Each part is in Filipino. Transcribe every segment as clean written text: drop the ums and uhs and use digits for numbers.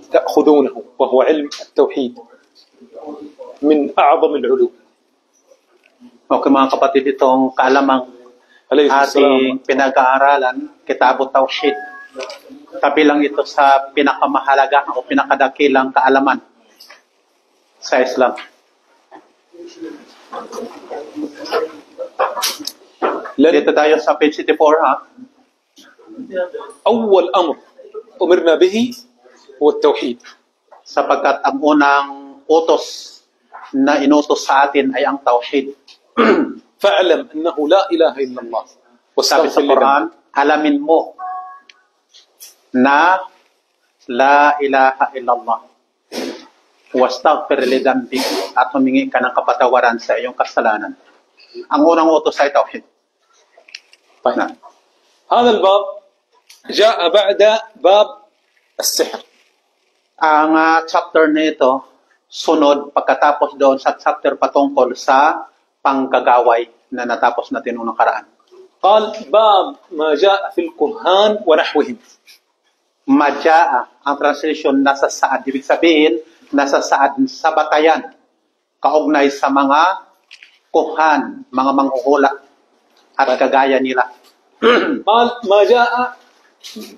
تأخذونه وهو علم التوحيد من أعظم العلوم. Okay mga kapatid, itong kaalamang ating pinag-aaralan, Kitabut Tawhid. Kabilang ito sa pinakamahalaga o pinakadakilang kaalaman sa Islam. Dito tayo sa page 84 ha. أول أمر أمرنا به هو التوحيد. Sapagkat ang unang utos na inutos sa atin ay ang tawhid. فاعلم أنه لا إله إلا الله. Sabi sa Quran, alamin mo na la ilaha illallah. Wastaghfir li dhanbik, at humingi ka ng kapatawaran sa iyong kasalanan. Ang unang utos ay tawhid. هذا الباب جاء بعد باب السحر. Ang chapter nito sunod pagkatapos doon sa chapter patungkol sa panggagaway na natapos natin noong nakaraan. قال باب ما جاء في الكهان ونحوهم. Majaa, ang translation nasa saad. Ibig sabihin, nasa saad sa batayan. Kaugnay sa mga kuhan, mga manghuhula at kagaya nila. قال ما جاء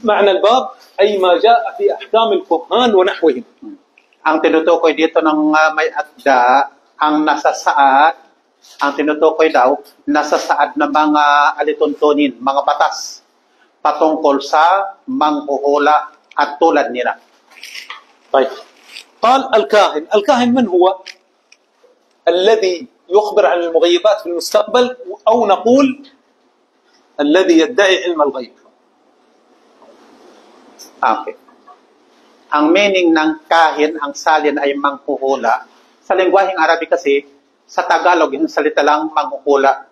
معنى الباب أي ما جاء في أحكام الكهان ونحوهم. Ang tinutukoy dito ng may akda, ang nasa saad, ang tinutukoy daw, nasa saad ng mga alituntunin, mga batas, patungkol sa manghuhula at tulad nila. طيب. قال الكاهن. الكاهن من هو؟ الذي يخبر عن المغيبات في المستقبل، أو نقول الذي يدعي علم الغيب. Okay. Ang meaning ng kahin, ang salin ay manghuhula. Sa lengguaheng Arabic kasi, sa Tagalog, yung salita lang manghuhula.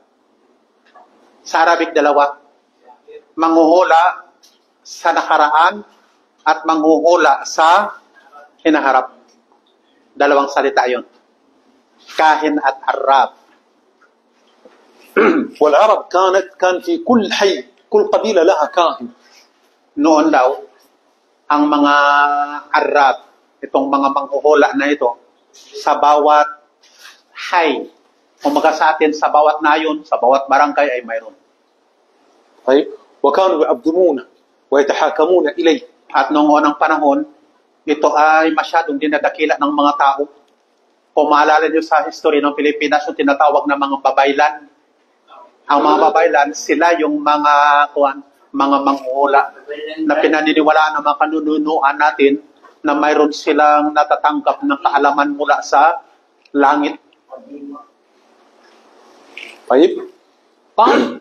Sa Arabic, dalawa. Manghuhula sa nakaraan at manghuhula sa hinaharap. Dalawang salita yun. Kahin at Arab. والعرب كان في كل حي كل قبيلة لها كاهن. Noon daw, ang mga Arab, itong mga manghuhula na ito, sa bawat hay, umaga sa atin, sa bawat nayon, sa bawat barangay ay mayroon. طيب. وكانوا يعظمونه ويتحاكمون إليه. At noong unang panahon, ito ay masyadong dinadakila ng mga tao. Kung maalala niyo sa history ng Pilipinas, yung tinatawag na mga babaylan. Ang mga babaylan, sila yung mga manghuhula na pinaniniwalaan ng mga kanununuan natin na mayroon silang natatanggap ng kaalaman mula sa langit. طيب. قال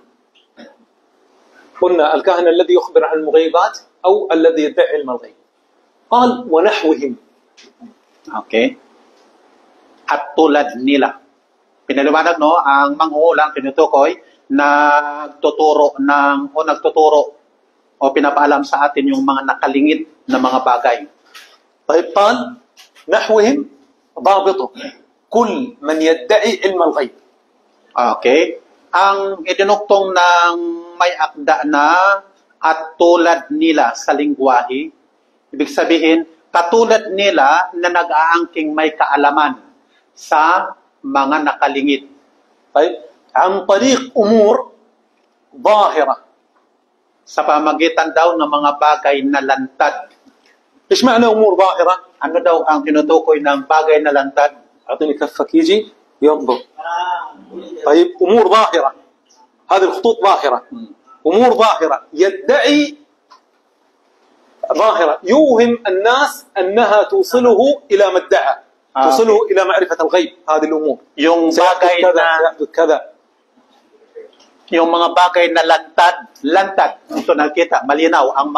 قلنا الكاهن الذي يخبر عن المغيبات أو الذي يدعي علم الغيب. قال ونحوهم. Okay. At tulad nila. Pinaliwanag no, ang manghuhula, ang tinutukoy, nagtuturo o pinapaalam sa atin yung mga nakalingit na mga bagay. طيب. قال نحوهم ضابطه كل من يدعي علم الغيب. Okay. Ang idinuktong ng may akda na at tulad nila sa lingwahe, ibig sabihin, katulad nila na nag-aangking may kaalaman sa mga nakalingit. طيب. عن طريق أمور ظاهرة. Sa pamagitan daw ng mga bagay na lantad. إيش معنى أمور ظاهرة؟ Ano daw ang tinutukoy ng bagay na lantad? أعطيني كفك يجي ينظر. طيب. أمور ظاهرة، هذه الخطوط ظاهرة. أمور ظاهرة يدعي ظاهرة يوهم الناس أنها توصله إلى ما ادعى، توصله إلى معرفة الغيب. هذه الأمور Yung bagay na كذا. Yung mga bagay na lantad. Ito nakita, malinaw ang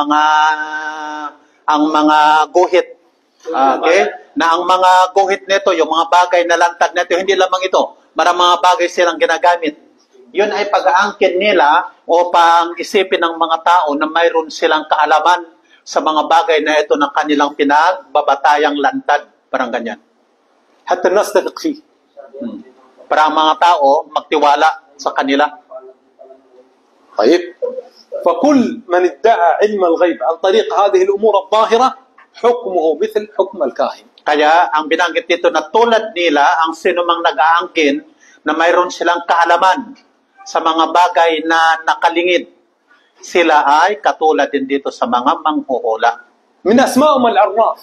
mga guhit. Okay? Na ang mga guhit nito, yung mga bagay na lantad nito, hindi lamang ito, mga bagay silang ginagamit. Yun ay pag-aangkin nila o pang-isipin ng mga tao na mayroon silang kaalaman sa mga bagay na ito na kanilang pinagbabatayang lantad. Parang ganyan. حتى الناس تثق فيه. Para ang mga tao magtiwala sa kanila. طيب. فكل من ادعى علم الغيب عن طريق هذه الأمور الظاهرة حكمه مثل حكم الكاهن. Kaya ang binanggit dito na tulad nila ang sinumang nag-aangkin na mayroon silang kaalaman sa mga bagay na nakalingid. Sila ay katulad din dito sa mga manghuhula. من أسمائهم العراف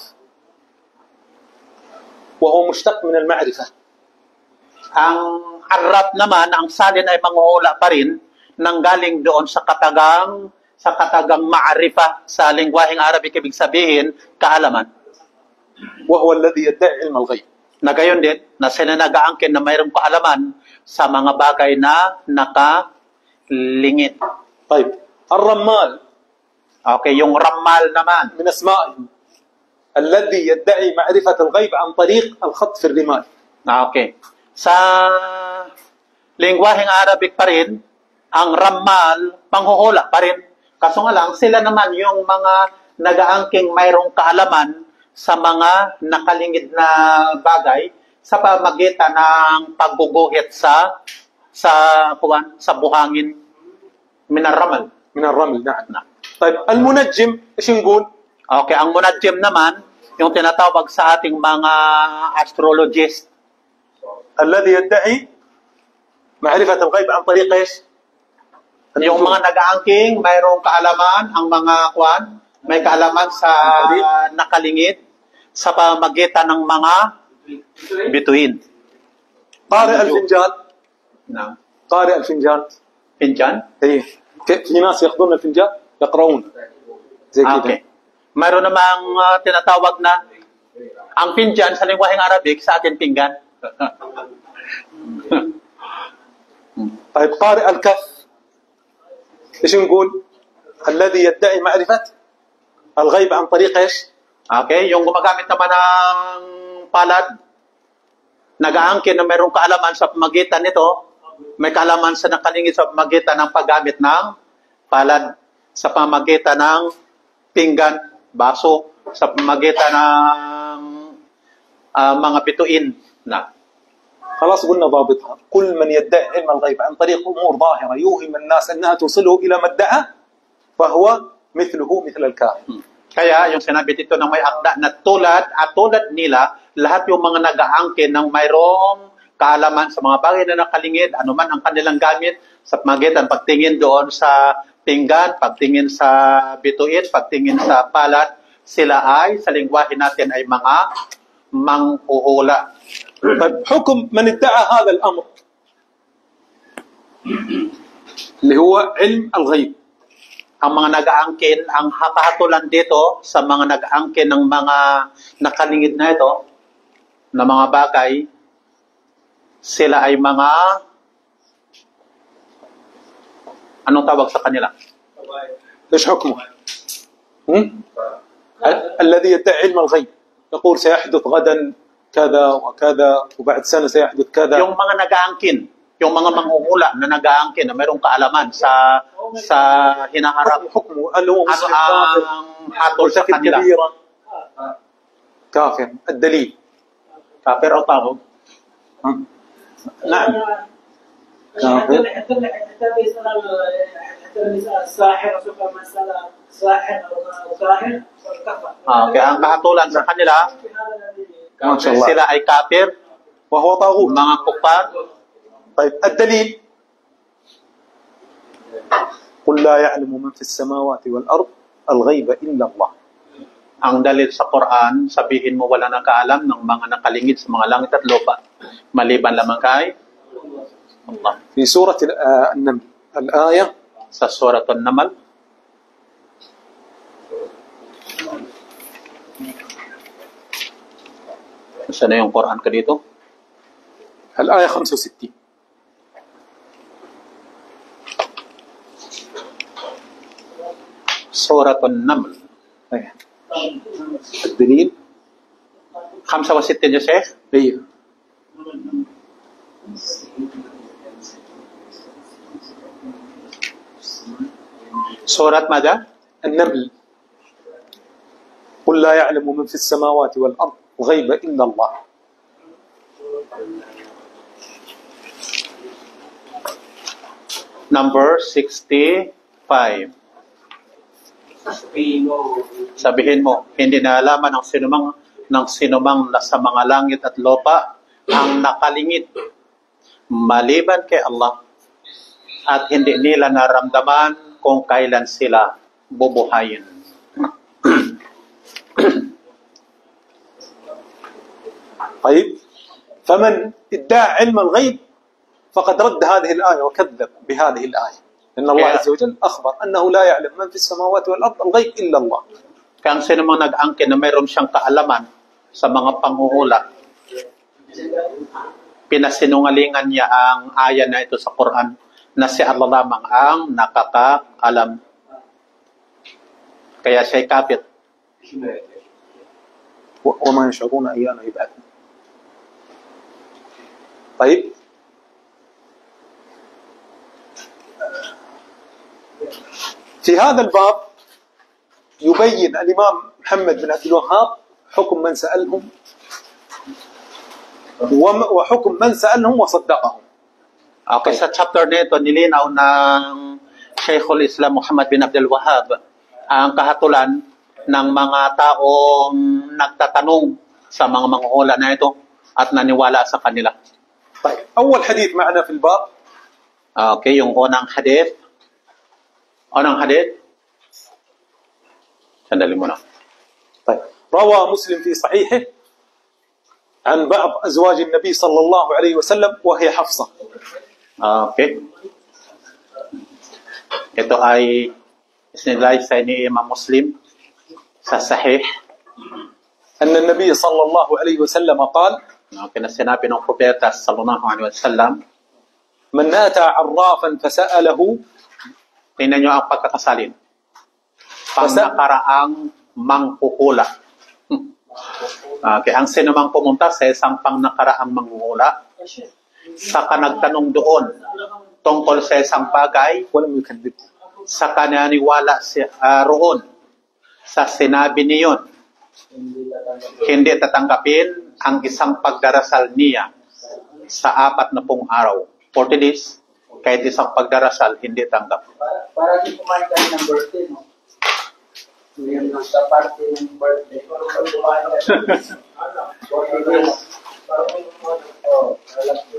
وهو مشتق من المعرفة. Ang arraf naman, ang salin ay manghuhula pa rin nanggaling doon sa katagang ma'arifa sa lengguaheng Arabic, ibig sabihin kaalaman. وهو الذي يدعي علم الغيب. Na gayon din, na sila nag-aangkin na mayroong kaalaman sa mga bagay na nakalingid. طيب الرمال Okay, yung ramal naman. من أسمائهم الذي يدعي معرفة الغيب عن طريق الخط في الرمال. Okay. Sa lengguaheng Arabic pa rin, ang ramal, panghuhula pa rin. Kaso nga lang, sila naman yung mga nag-aangking mayroong kaalaman sa mga nakalingid na bagay sa pamagitan ng pagguguhit sa buhangin min ar-ramal. من الرمل نعم. طيب المنجم ايش نقول؟ Okay, ang munajim naman, yung tinatawag sa ating mga astrologist, الذي يدعي معرفة الغيب عن طريق ايش؟ yung mga nag-aangking mayroong kaalaman, ang mga may kaalaman sa nakalingid sa pamagitan ng mga bituin. قارئ الفنجان. Na قارئ الفنجان. pinjan? ايه في ناس ياخذون الفنجان يقرؤون زي كذا. Okay. Mayroon namang tinatawag na ang pinjan sa lengguaheng Arabic, sa atin pinggan. طيب قارئ الكف ايش نقول؟ الذي يدعي معرفة الغيب عن طريق ايش؟ Okay, yung gumagamit naman ng palad, nag-aangkin na mayroong kaalaman sa pamagitan nito, may kaalaman sa nakalingid sa pamagitan ng paggamit ng palad, sa pamagitan ng pinggan, baso, sa pamagitan ng mga bituin na. خلاص قلنا ضابطها. كل من يدعي علم الغيب عن طريق امور ظاهره يوهم الناس انها توصله الى ما ادعى فهو مثله مثل الكاهن. Kaya yung sinabi dito ng may akda na tulad nila, lahat yung mga nag-aangkin ng mayroong kaalaman sa mga bagay na nakalingid, anuman ang kanilang gamit, sa pamagitan pagtingin doon sa pinggan, pagtingin sa bituin, pagtingin sa palad, sila ay, sa lengguwahe natin, ay mga manghuhula. طيب حكم من ادعى هذا الامر اللي هو علم الغيب. Ang mga nag-aangkin, ang kahatulan dito sa mga nag-aangkin ng mga nakalingid na ito, na mga bagay, sila ay mga, anong tawag sa kanila? ايش حكمه؟ الذي يدعي علم الغيب يقول سيحدث غدا كذا وكذا وبعد سنة سيحدث كذا. Yung mga nag-aangkin, yung mga manghuhula na nag-aangkin na mayroong kaalaman sa hinaharap, حكمه اللي هو ano ang hatol sa kanila? كبيرة كافر. الدليل Kafir o tao? نعم كافر. الساحر سوف مسألة ساحر أو كاهن كفر. Kaya ang kahatulan sa kanila, ما شاء الله sila ay kafir, وهو طاغوت. mga kufar. طيب الدليل قل لا يعلم من في السماوات والأرض الغيب إلا الله. Ang dalil sa Quran, sabihin mo wala nakaalam ng mga nakalingid sa mga langit at lupa, maliban lamang kay Allah. في سورة النمل الآية Sa Surat An-Namal, saan na yung Quran ka dito? الآية 65. Surat An-Naml. الدليل 65 يا شيخ. أيوه Surat ماذا؟ النمل قل لا يعلم من في السماوات والأرض الغيب إلا الله. Number 65. Sabihin mo, hindi naalaman ng sinumang nasa mga langit at lupa ang nakalingit maliban kay Allah at hindi nila naramdaman kung kailan sila bubuhayin. طيب فمن ادعى علم الغيب فقد رد هذه الآية وكذب بهذه الآية إن الله عز وجل أخبر أنه لا يعلم من في السماوات والأرض الغيب إلا الله. Kaya sino mang nag-angkin na mayroon siyang kaalaman sa mga panghuhula, pinasinungalingan niya ang aya na ito sa Quran na si Allah lamang ang nakakaalam. Kaya siya'y kafir. وما يشعرون أيان يبعثون. طيب في هذا الباب يبين الإمام محمد بن عبد الوهاب حكم من سألهم وحكم من سألهم وصدقهم. Okay, sa chapter nito nilinaw ng Shaykhul Islam Muhammad bin Abdul Wahhab ang kahatulan ng mga taong nagtatanong sa mga manghuhula na ito at naniwala sa kanila. طيب أول حديث معنا في الباب. Okay, yung unang hadith. Sandali muna. طيب روى مسلم في صحيحه عن بعض أزواج النبي صلى الله عليه وسلم وهي حفصة. Okay. Ito ay isinilay sa ni Imam Muslim sa Sahih. أن النبي صلى الله عليه وسلم قال Sinabi ng Propeta sallallahu alaihi wasallam, من أتى عرافا فسأله. tingnan nyo ang pagkakasalin. Pangnakaraang manghuhula. Okay, ang sino mang pumunta sa isang pangnakaraang manghuhula, saka nagtanong doon tungkol sa isang bagay, ولم يكذب. saka naniwala roon sa sinabi niyon, hindi tatanggapin ang isang pagdarasal niya sa 40 araw. 40 days, kahit isang pagdarasal, hindi tanggap. Para di kumain kami ng birthday, no? Ngayon lang sa party ng birthday. Pero pag kumain kami,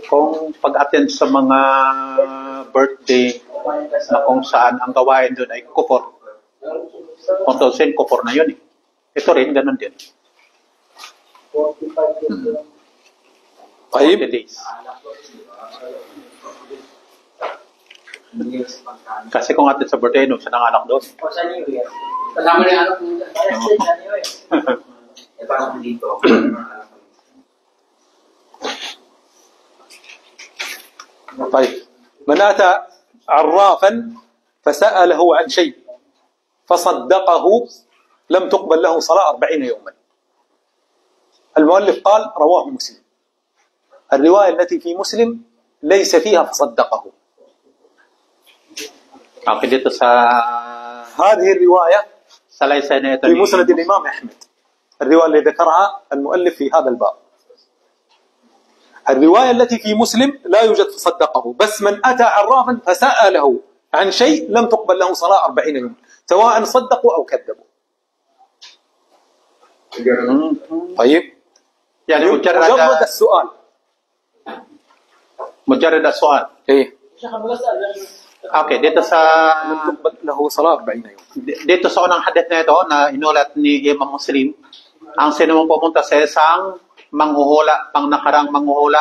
Kung pag-attend sa mga birthday na kung saan ang gawain doon ay kupor, kung tusin, kupor na yun eh. Ito rin, ganun din. طيب 40 days. Kasi kung atin sa birthday, nung siya nanganak doon. O sa New Year. Kasama na yung anak mo dyan. Kaya sa New Year. E parang dito. طيب من أتى عرافا فسأله عن شيء فصدقه لم تقبل له صلاة 40 يوما. المؤلف قال رواه مسلم. الرواية التي في مسلم ليس فيها فصدقه. Dito sa هذه الرواية salaysay na ito في مسند الإمام أحمد. الرواية اللي ذكرها المؤلف في هذا الباب. الرواية التي في مسلم لا يوجد فصدقه، بس من أتى عرافا فسأله عن شيء لم تقبل له صلاة 40 يوما سواء صدقوا أو كذبوا. طيب يعني مجرد السؤال. مجرد السؤال. إيه. Okay, dito sa لم تقبل له صلاة 40 يوم. Dito sa unang hadith na ito na inulat ni Imam Muslim, ang sinumang pumunta sa isang manghuhula, pang nakarang manghuhula,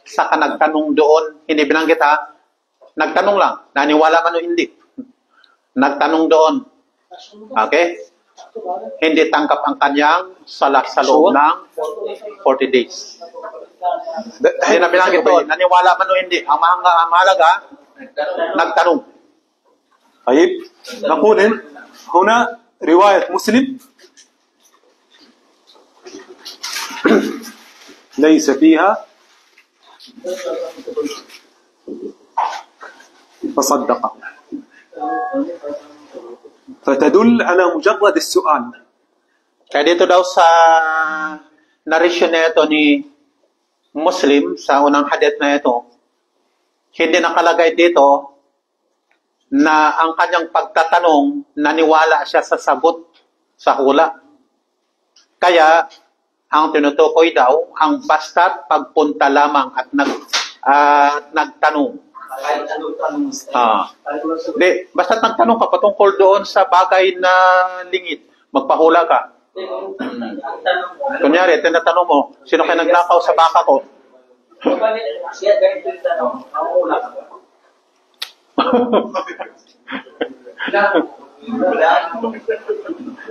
saka nagtanong doon, hindi binanggit ha, nagtanong lang, naniwala man o hindi. Nagtanong doon. Okay? Hindi tangkap ang kanyang salat sa loob ng 40 days. Hindi na binanggit doon, naniwala man o hindi. Ang mahalaga, nagtanong. طيب نقول هنا رواية مسلم ليس فيها فصدقه فتدل على مجرد السؤال. Kaya dito daw sa narration na ito ni Muslim sa unang hadith na ito, hindi nakalagay dito na ang kanyang pagtatanong, naniwala siya sa sagot sa hula. Kaya, ang tinutukoy daw, ang basta't pagpunta lamang at nagtanong. Kahit anong tanong mo. Hindi, basta't nagtanong ka patungkol doon sa bagay na lingid, magpahula ka. Ang tanong mo. Kunyari, tinatanong mo, sino kayo nagnakaw sa baka ko? Siya, ganito yung tanong. Ang una ka ba?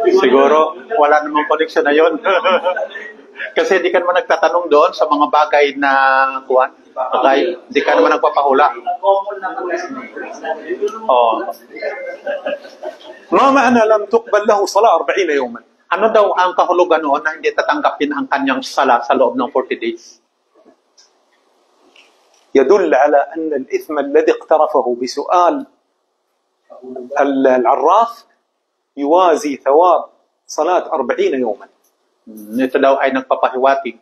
Siguro, wala namang connection na yun. Kasi di ka naman nagtatanong doon sa mga bagay na kuwan. Okay? Di ka naman nagpapahula. Oh. ما معنى لم تقبل له صلاة 40 يوما؟ Ano daw ang kahulugan noon na hindi tatanggapin ang kanyang sala sa loob ng 40 days? يدل على أن الإثم الذي اقترفه بسؤال العراف يوازي ثواب صلاة 40 يوما. Ito daw ay nagpapahiwatig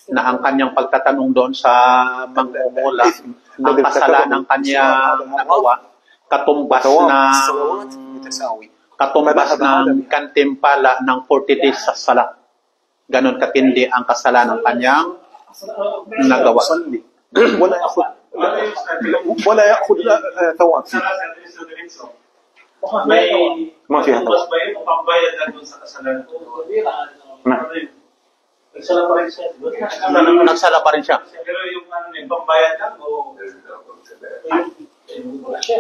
na ang kanyang pagtatanong doon sa mangmumula, ang kasalanan ng kanyang nagawa, katumbas ng kantimpala ng 40 days sa sala. Ganon katindi ang kasalanan ng kanyang nagawa. ولا يأخذ ثواب فيه. ما فيها ثواب. نعم. Nagsala pa rin siya.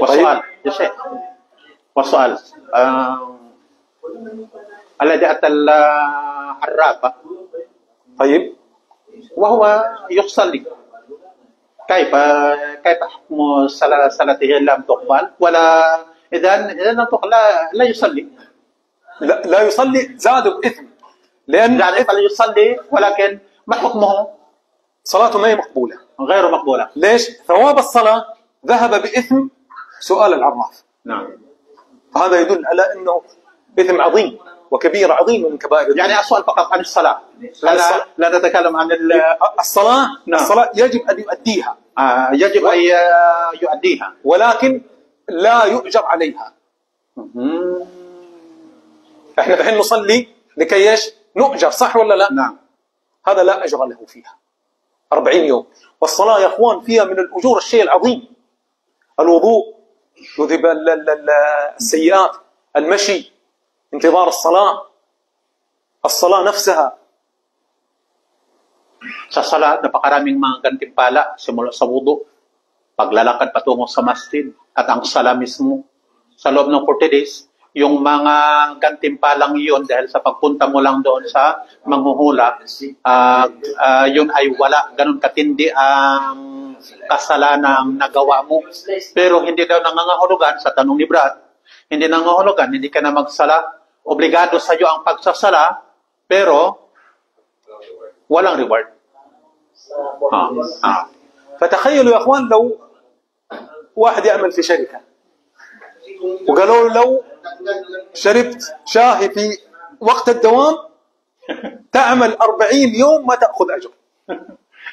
Wasual. Yes, wasual. Alladhi atal harraba. طيب. وهو يصلي. كيف حكم صلاته لم تقبل ولا إذا لم تقبل لا يصلي. لا يصلي زاد الإثم. لأن يعني فليصلي ولكن ما حكمه؟ صلاته ما هي مقبولة. غير مقبولة. ليش؟ ثواب الصلاة ذهب بإثم سؤال العراف. نعم. فهذا يدل على أنه إثم عظيم وكبيرة عظيمة من كبائر. يعني السؤال فقط عن الصلاة. لا نتكلم عن الصلاة. نعم. الصلاة يجب أن يؤديها. يجب أن يؤديها. ولكن لا يؤجر عليها. احنا الحين نصلي لكي ايش؟ نؤجر، صح ولا لا؟ نعم. هذا لا أجر له فيها 40 يوم. والصلاة يا أخوان فيها من الأجور الشيء العظيم. الوضوء يذهب السيئات، المشي، انتظار الصلاة نفسها. Sa sala, napakaraming mga gantimpala simula sa wudu, paglalakad patungo sa masjid, at ang sala mismo. Sa loob ng 40 days, yung mga gantimpalang yun dahil sa pagpunta mo lang doon sa manghuhula, yun ay wala. Ganun katindi ang kasalanang nagawa mo. Pero hindi daw nangangahulugan, sa tanong ni Brad, hindi nangangahulugan, hindi ka na magsala. Obligado sa iyo ang pagsasala, pero walang reward. فتخيلوا يا أخوان لو واحد يعمل في شركة وقالوا له لو شربت شاهي في وقت الدوام تعمل 40 يوم ما تأخذ أجر.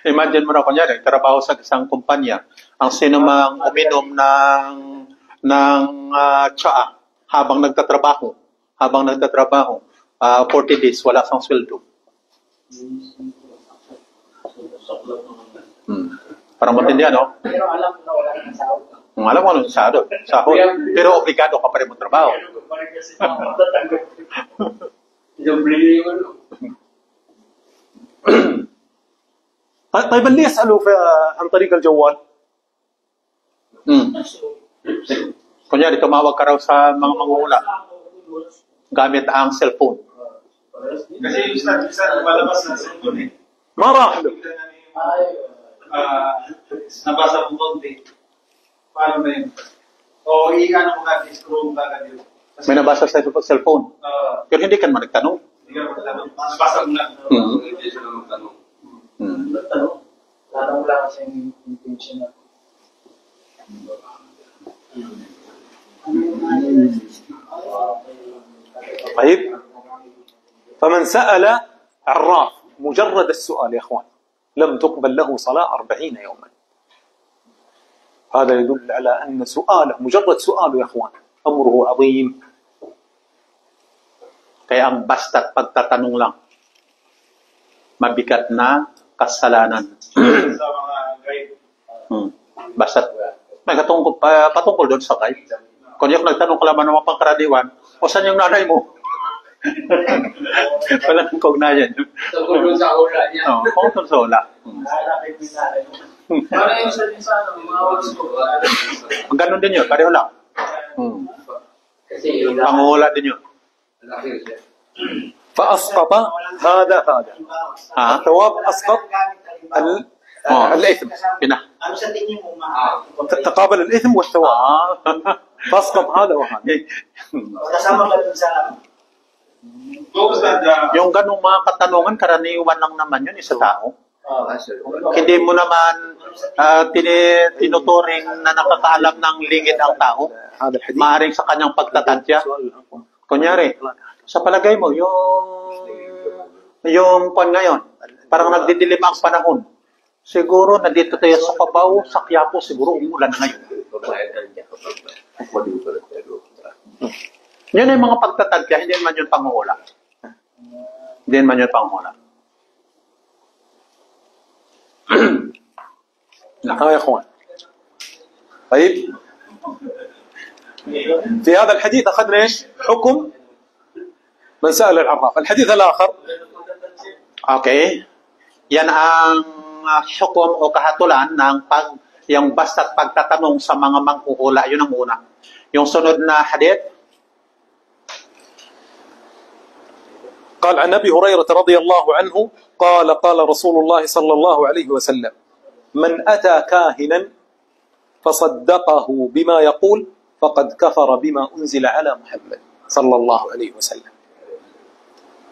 Imagine mo na kunyari, trabaho sa isang kumpanya, ang sino mang uminom ng tsaa habang nagtatrabaho, 40 days, wala sang sweldo. Parang matindihan, no? Pero alam mo na wala nang sahod. Alam mo anong sahod. Pero obligado ka pa rin magtrabaho. طيب اللي يسألوا عن طريق الجوال. Kunyari, tumawag ka raw sa mga manghuhula gamit ang cellphone. Kasi isa malabas na cellphone eh. ما راح له. Nabasa mo konti. Paano na yun? O i-ano mo ka, i-scroll mo ka dito. May nabasa sa cellphone. Pero hindi ka naman nagtanong. Hindi ka naman nabasa mo na. Hindi siya naman tanong. Tanong lang kasi yung intention na. طيب فمن سأل عراف مجرد السؤال يا أخوان لم تقبل له صلاة 40 يوما. هذا يدل على أن سؤاله مجرد سؤاله يا أخوان أمره عظيم. Kaya ang basta't pagtatanong lang, mabigat na kasalanan. Sa mga guide. Basta't may patungkol doon sa guide. Kung yung nagtanong ka naman ng mga pangkaraniwan, o saan yung nanay mo? Walang kaugnayan. Tungkol sa ura niya. Oo, tungkol sa ula. Para yung sa mga wags ko. Ganon din yun, pareho lang. Kasi yung Panguhula din yun. فأسقط هذا الثواب أسقط الإثم. Ano sa tingin mo تقابل الإثم والثواب فأسقط هذا وهذا. kasama ka dun sa What was that? Yung ganong mga katanungan, karaniwan lang naman yun sa tao. Hindi mo naman tinuturing na nakakaalam ng lingid ang tao. هذا الحديث Maaring sa kanyang pagtatantya. Kunyari, sa palagay mo, yung pan ngayon, parang nagdidilim ang panahon. Siguro, nandito tayo sa Cubao, sa Quiapo, siguro umulan na ngayon. Yun ay mga pagtatantya, hindi naman yun panguhula. Hindi naman yun panguhula. نعم يا اخوان. طيب في هذا الحديث اخذنا ايش؟ حكم من سأل العراف. الحديث الاخر Okay. Yan ang hukom o kahatulan ng yung basta't pagtatanong sa mga manghuhula. Yun ang una. Yung sunod na hadith, قال عن ابي هريره رضي الله عنه قال قال رسول الله صلى الله عليه وسلم من اتى كاهنا فصدقه بما يقول فقد كفر بما انزل على محمد صلى الله عليه وسلم.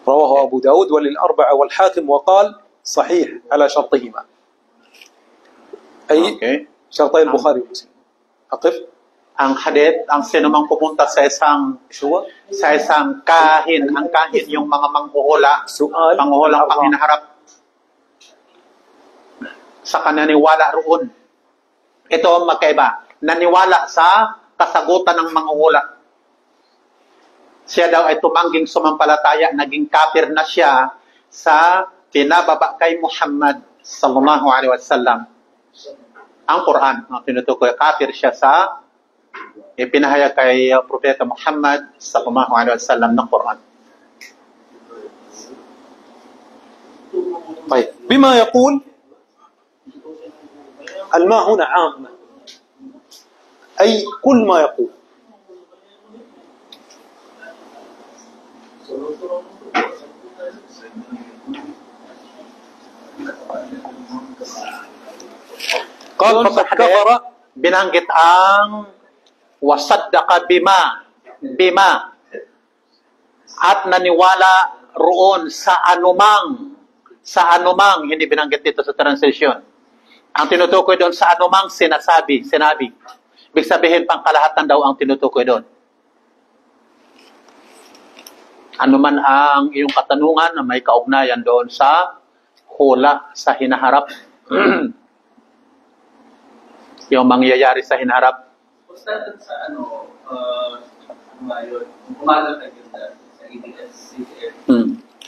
رواه ابو داود وللاربعه والحاكم وقال صحيح على شرطهما اي okay. شرطي البخاري ومسلم. اقف. Ang hadith, ang sinumang pupunta sa isang kahin, ang kahin yung mga manghuhula, سؤال panghuhulang panginaharap sa kananiwala roon. Ito ang magkaiba. Naniwala sa kasagutan ng manghuhula. Siya daw ay tumangging sumampalataya, naging kafir na siya sa pinababa kay Muhammad sallallahu alaihi wasallam. Ang Quran, ang tinutukoy, kafir siya sa ipinahayag kay Propeta Muhammad sallallahu alaihi wasallam ng Quran. طيب بما يقول الماء هنا عامة أي كل ما يقول. قال فقد كفر. Binanggit ang wasaddaqa bima at naniwala roon sa anumang, hindi binanggit dito sa translation. Ang tinutukoy doon sa anumang sinabi. Ibig sabihin pangkalahatan daw ang tinutukoy doon. Anuman ang iyong katanungan na may kaugnayan doon sa hula, sa hinaharap. Yung mangyayari sa hinaharap. Basta sa ngayon, umagal ka yun sa ABS-CBN.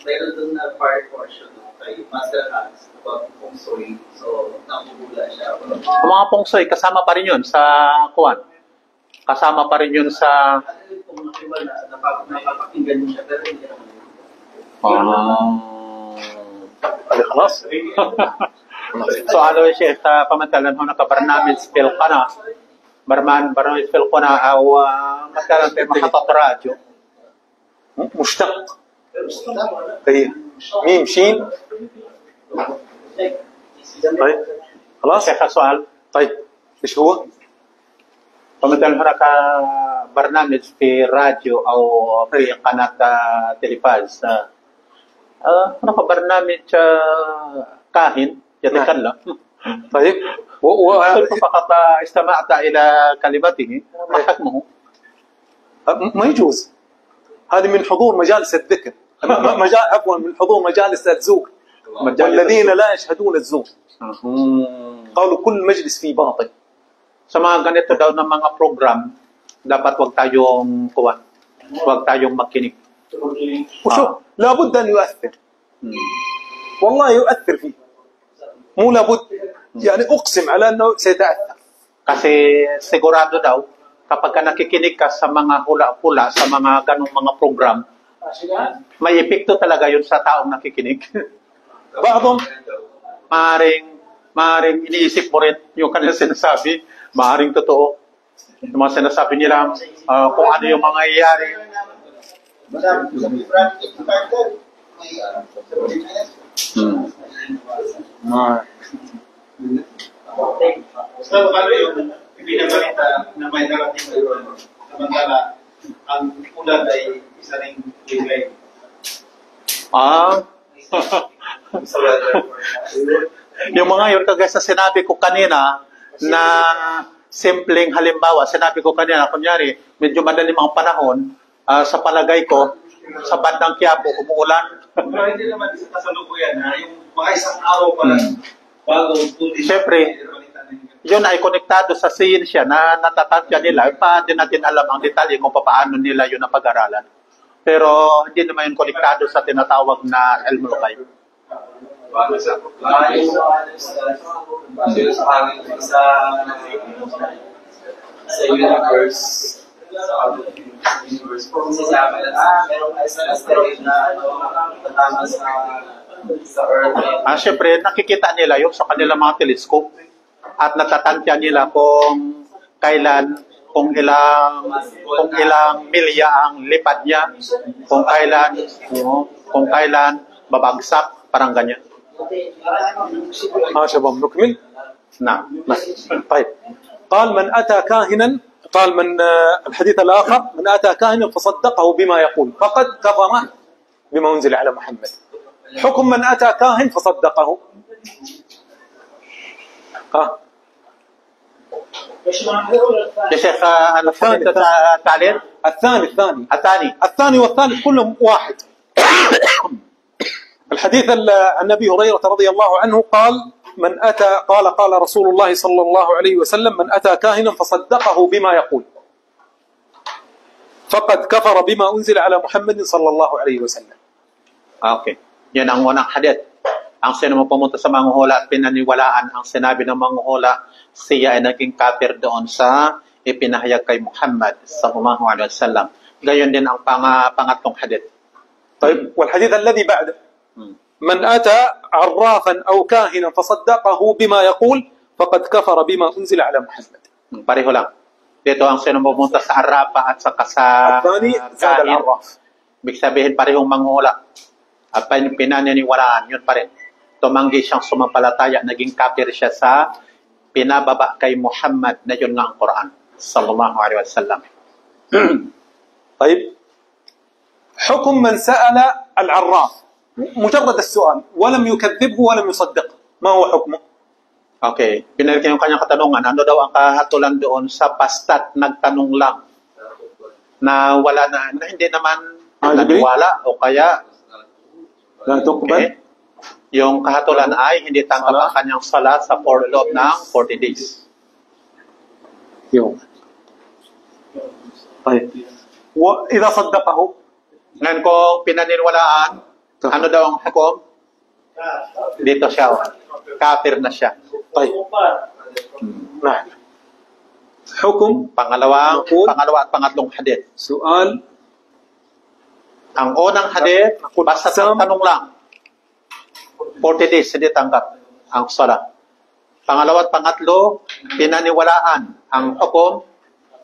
Meron doon na portion kay Master Hans about Pongsoy. So, nakuhula siya. Ang mga pongsoy, kasama pa rin yun sa kuwan. Kasama pa rin yun sa... Ano yung kung iba na napapakinggan niya pero hindi naman. خلاص. So ano siya sa pamantalan ho nakabarnamin spell ka na. Barnamin spell ko na matalan tayo makatot radyo. مشتق. طيب ميم شين. طيب خلاص. Sa soal, طيب ايش هو؟ pamantalan ho nakabarnamin في radyo o في قناة تلفاز. nakabarnamin sa kahin يتكلم. طيب فقط استمعت إلى كلمته ما حكمه؟ ما يجوز. هذه من حضور مجالس الذكر. عفوا من حضور مجالس الزور والذين لا يشهدون الزور. قالوا كل مجلس فيه باطل Sa mga ganito daw na mga program, dapat wag tayong kuwan. Wag tayong makinig. وشوف لابد أن يؤثر والله يؤثر فيه مو لابد يعني أقسم على أنه سيتأثر Kasi sigurado daw, kapag ka nakikinig ka sa mga hula-hula, sa mga ganong mga program, may epekto talaga yun sa taong nakikinig. بعضهم Maring iniisip mo rin yung kanilang sinasabi, maring totoo. Yung mga sinasabi nila, kung ano yung mga iyari. So, ano yung ibinabalita na may narating kayo, samantala, ang ulan ay isa ring bigay. Sa weather. Yung mga yun, kagaya sa sinabi ko kanina, na simpleng halimbawa, sinabi ko kanina, kunyari, medyo madalim ang panahon, sa palagay ko, sa bandang Quiapo, umuulan. Pero hindi naman isa kasalukuyan na yung mga isang araw pa lang bago tulis. Siyempre, yun ay konektado sa siyensya na natatantya nila. Pa din natin alam ang detalye kung paano nila yun napag-aralan. Pero hindi naman yun konektado sa tinatawag na Ilmul Ghaib. Sa universe, kung sinasabi na, merong isang asteroid na tatama sa Earth. Siyempre, nakikita nila yun sa kanilang mga telescope at natatantya nila kung kailan, kung ilang milya ang lipad niya, kung kailan babagsak, parang ganyan. شباب نكمل Na. طيب قال من أتى كاهنا قال من الحديث الآخر من أتى كاهنا فصدقه بما يقول فقد كفر بما أنزل على محمد حكم من أتى كاهن فصدقه يا شيخ التعليل الثاني والثالث كلهم واحد الحديث عن أبي هريرة رضي الله عنه قال من أتى قال رسول الله صلى الله عليه وسلم من أتى كاهنا فصدقه بما يقول فقد كفر بما أنزل على محمد صلى الله عليه وسلم. Okay. Yan ang unang hadith. Ang sino mo pumunta sa manghuhula at pinaniwalaan ang sinabi ng manghuhula, siya ay naging kafir doon sa ipinahayag kay Muhammad sallallahu alaihi wasallam. Gayon din ang pangatlong hadith. طيب والحديث الذي بعده من أتى عرافا أو كاهنا فصدقه بما يقول فقد كفر بما أنزل على محمد. Pareho lang. Dito ang sino mo pumunta sa Arrafa at saka sa الثاني زاد العراف. Ibig sabihin parehong manghuhula. At pinaniniwalaan, yun pa rin. Tumanggi siyang sumampalataya, naging kafir siya sa pinababa kay Muhammad na yun nga ang Quran sallallahu alaihi wasallam. طيب حكم من سأل العراف مجرد السؤال ولم يكذبه ولم يصدقه ما هو حكمه؟ Okay, pinalikin yung kanyang katanungan. Ano daw ang kahatulan doon sa basta't nagtanong lang na wala na hindi naman naniwala o kaya لا تقبل yung kahatulan ay hindi tanggap ang kanyang salat sa loob ng 40 days. يوم. طيب وإذا صدقه Ngayon kung pinaniniwalaan, ano daw ang hukom? Dito siya. Kafir na siya. طيب نعم حكم Pangalawa at pangatlong hadith. سؤال Ang unang hadith, basta tanong lang. 40 days, hindi tanggap ang salat. Pangalawa at pangatlo, pinaniwalaan ang hukom,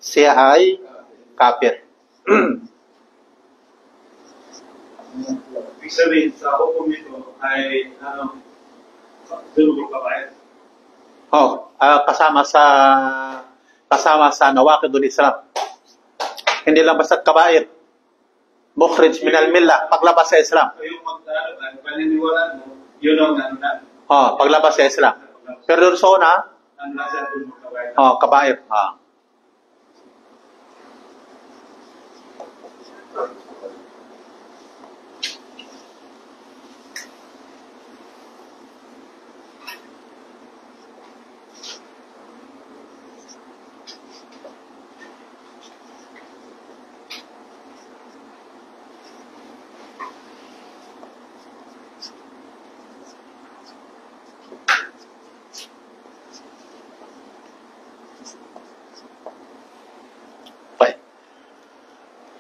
siya ay kafir. Ibig sabihin, sa hukom nito ay dulubog kabayan. Kasama sa nawaqidul Islam. Hindi lang basta kabair. Mukhrij min al-millah, paglabas sa Islam. So yung paniniwalaan mo, yun ang Paglabas sa Islam. Pero doon sa una, ang nasa dulubog kabayan. kabair.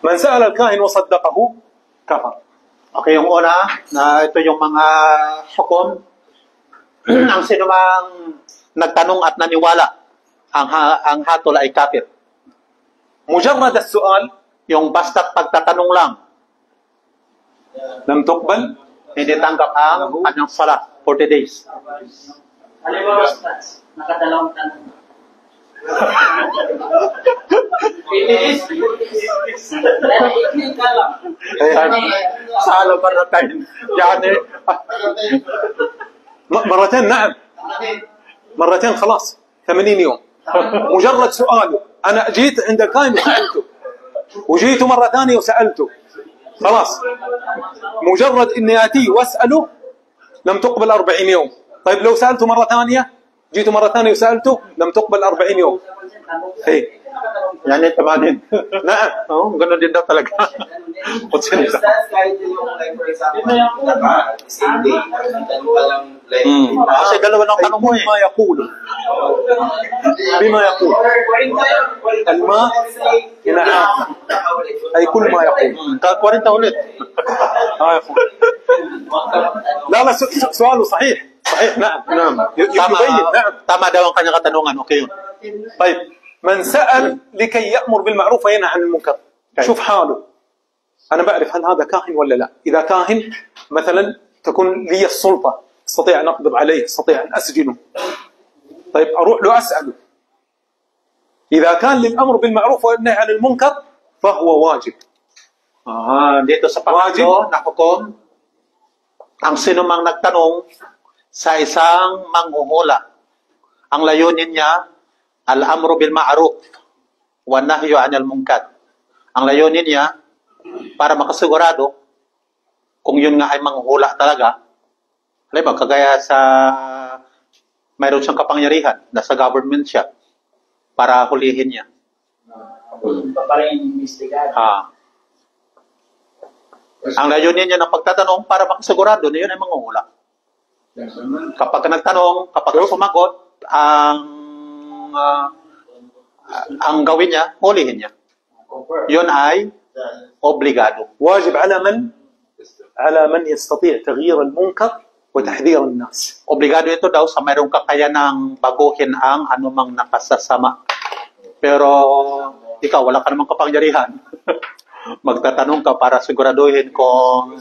من سأل الكاهن وصدقه كفر. Okay, yung una, na ito yung mga hukom. Ang sino mang nagtanong at naniwala, ang hatol ay kafir. مجرد السؤال Yung basta't pagtatanong lang, لم تقبل. hindi tanggap ang kanyang salat, 40 days. Halimbawa, Stats, nakadalawang tanong. Ikli ka lang. Salo maratayin. Yani, مرتين نعم، مرتين خلاص 80 يوم. مجرد سؤاله، أنا جيت عند الكاهن وسألته، وجيت مرة ثانية وسألته، خلاص مجرد إني آتيه وأسأله لم تقبل 40 يوم. طيب لو سألته مرة ثانية، جيت مرة ثانية وسألته لم تقبل 40 يوم. إيه yani tamanin. نعم. Oh, ganun din daw talaga. Stats, kahit yung, like, for example, same day, tanong ka lang, like, Kasi dalawa lang tanong mo eh. بما يقول بما يقول الماء ينعم، أي كل ما يقول. 40 ulit. لا لا، سؤاله صحيح صحيح. نعم نعم، يبين. نعم. Tama daw ang kanyang katanungan. Okay yun. طيب من سأل لكي يأمر بالمعروف وينهى عن المنكر، شوف حاله، أنا بعرف هل هذا كاهن ولا لا. إذا كاهن مثلا تكون لي السلطة، استطيع أن أقبض عليه، استطيع أن أسجنه، طيب أروح له أسأله. إذا كان للأمر بالمعروف والنهي عن المنكر فهو واجب. Dito sa pangatlo na hukom, ang sino mang nagtanong sa isang manghuhula, ang layunin niya, al-amru bil ma'ruf wa nahyu 'anil munkar. Ang layunin niya para makasigurado kung yun nga ay manghuhula talaga. Halimbawa, kagaya sa mayroon siyang kapangyarihan, nasa government siya para hulihin niya. para inimbestigar. Ang layunin niya ng pagtatanong para makasigurado na yun ay manghuhula. Kapag nagtanong, kapag sumagot, ang gawin niya, hulihin niya. Yun ay obligado. واجب على من يستطيع تغيير المنكر وتحذير الناس. Obligado ito daw sa mayroong kakayanang baguhin ang anumang nakasasama. Pero ikaw, wala ka namang kapangyarihan. Magtatanong ka para siguraduhin kung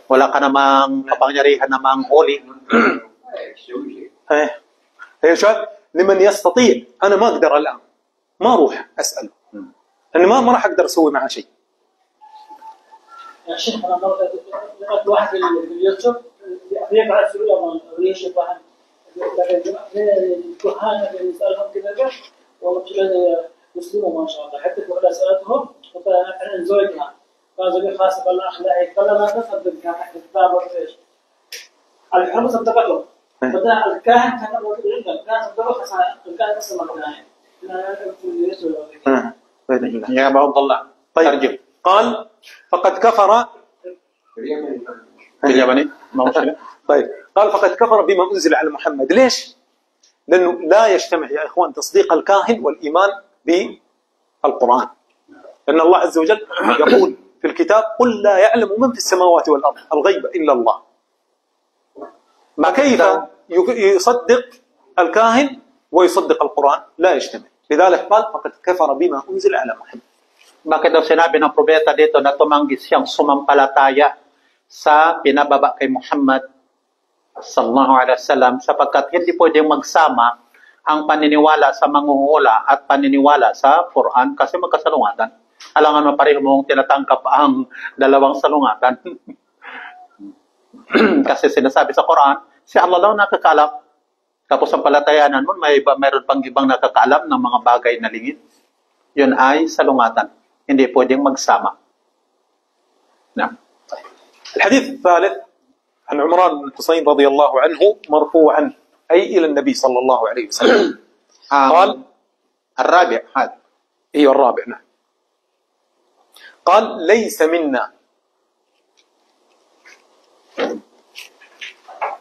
wala ka namang kapangyarihan na manghuli. هي شوف لمن يستطيع. أنا ما أقدر الآن، ما أروح أسأله، أنا ما راح أقدر أسوي معه شيء. يا شيخ أنا مرة لقيت واحد في اليوتيوب يقرأ سوريا ويشوف واحد الكهانة اللي يسألهم كذا والله كذا يسلموا ما شاء الله. حتى ولا سألتهم أنا زوجها قالوا لي خاصة بالله أخلاقي قال ما تصدق كان أحد كتاب ولا إيش الحرب صدقته. بدأ الكاهن كان أول عندنا كان صدقه خسارة الكاهن أصلا الكاهن يا أبا عبد الله ترجم. قال فقد كفر باليمني ما مشكلة. طيب قال فقد كفر بما أنزل على محمد. ليش؟ لأنه لا يجتمع يا إخوان تصديق الكاهن والإيمان بالقرآن. لأن الله عز وجل يقول في الكتاب قل لا يعلم من في السماوات والأرض الغيب إلا الله. ما كيف يصدق الكاهن ويصدق القرآن؟ لا يجتمع. لذلك قال فقد كفر بما أنزل على محمد. Bakit daw sinabi ng propeta dito na tumanggi siyang sumampalataya sa pinababa kay Muhammad sallallahu alaihi wasallam sapagkat hindi pwedeng magsama ang paniniwala sa manghuhula at paniniwala sa Quran kasi magkasalungatan. Alangan mo pareho mong tinatangkap ang dalawang salungatan. Kasi sinasabi sa Quran, si Allah lang nakakalam. Tapos ang palatayanan mo, mayroon pang ibang nakakalam ng mga bagay na lingid. Yun ay salungatan. Hindi pwedeng magsama. نعم. الحديث الثالث عن عمران بن الحصين رضي الله عنه مرفوعا أي إلى النبي صلى الله عليه وسلم قال الرابع هذا أيوه الرابع نعم قال ليس منا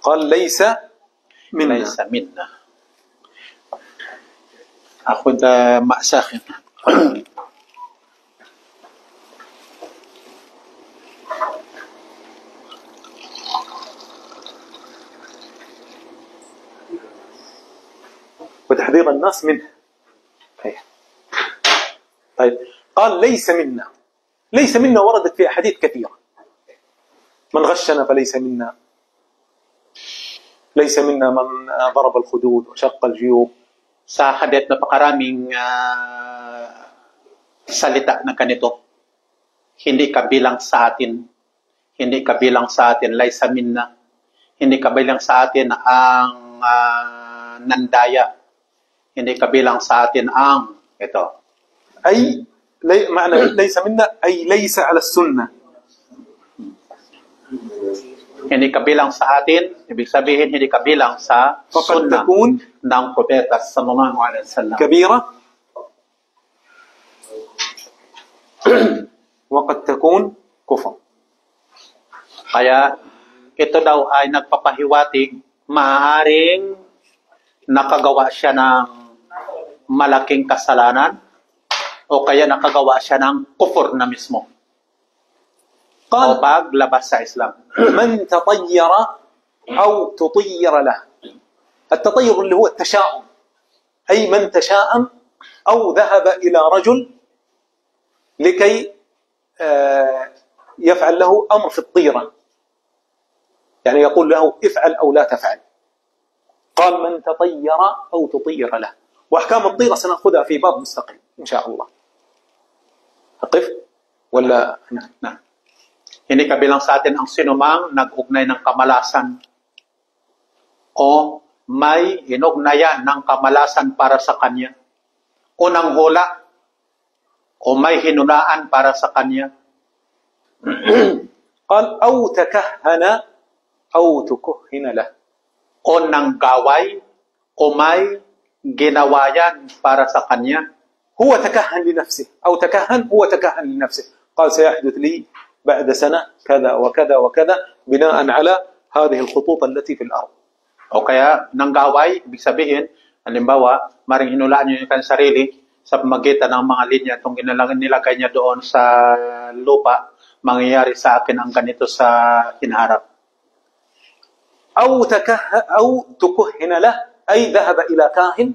ليس منا أخذ مأساخن وتحذير الناس منه. طيب قال ليس منا. ليس منا وردت في أحاديث كثيرة. من غشنا فليس منا، ليس منا من ضرب الخدود وشق الجيوب. Sa hadith napakaraming salita na ganito. Hindi kabilang sa atin. Hindi kabilang sa atin, laysa minna. Hindi kabilang sa atin ang nandaya. Hindi kabilang sa atin ang ito. أي معنى ليس منا أي ليس على السنة. Hindi kabilang sa atin, ibig sabihin hindi kabilang sa فقد sunnah تكون ng propeta sallallahu alaihi wasallam. كبيرة وقد تكون كفر. Kaya ito daw ay nagpapahiwatig, maaaring nakagawa siya ng malaking kasalanan o kaya nakagawa siya ng kufur na mismo. O قال paglabas sa Islam. من تطير أو تطير له. التطير اللي هو التشاؤم، أي من تشاءم أو ذهب إلى رجل لكي يفعل له أمر في الطيرة، يعني يقول له افعل أو لا تفعل. قال من تطير أو تطير له. وأحكام الطيرة سنأخذها في باب مستقل إن شاء الله. أقف ولا Na. Hindi kabilang sa atin ang sinumang nag-ugnay ng kamalasan o may inugnayan ng kamalasan para sa kanya. Unang hula o may hinunaan para sa kanya. قال أو تكهن أو تكهن له. O nang gaway o may ginawayan para sa kanya. هو تكهن لنفسه أو تكهن هو تكهن لنفسه. قال سيحدث لي بعد سنة كذا وكذا وكذا بناء على هذه الخطوط التي في الأرض. O kaya nanggaway, ibig sabihin, halimbawa, maring hinulaan niya yung kanyang sarili sa pamagitan ng mga linya itong nilagay niya doon sa lupa, mangyayari sa akin ang ganito sa hinaharap. أو تكهن له أي ذهب إلى كاهن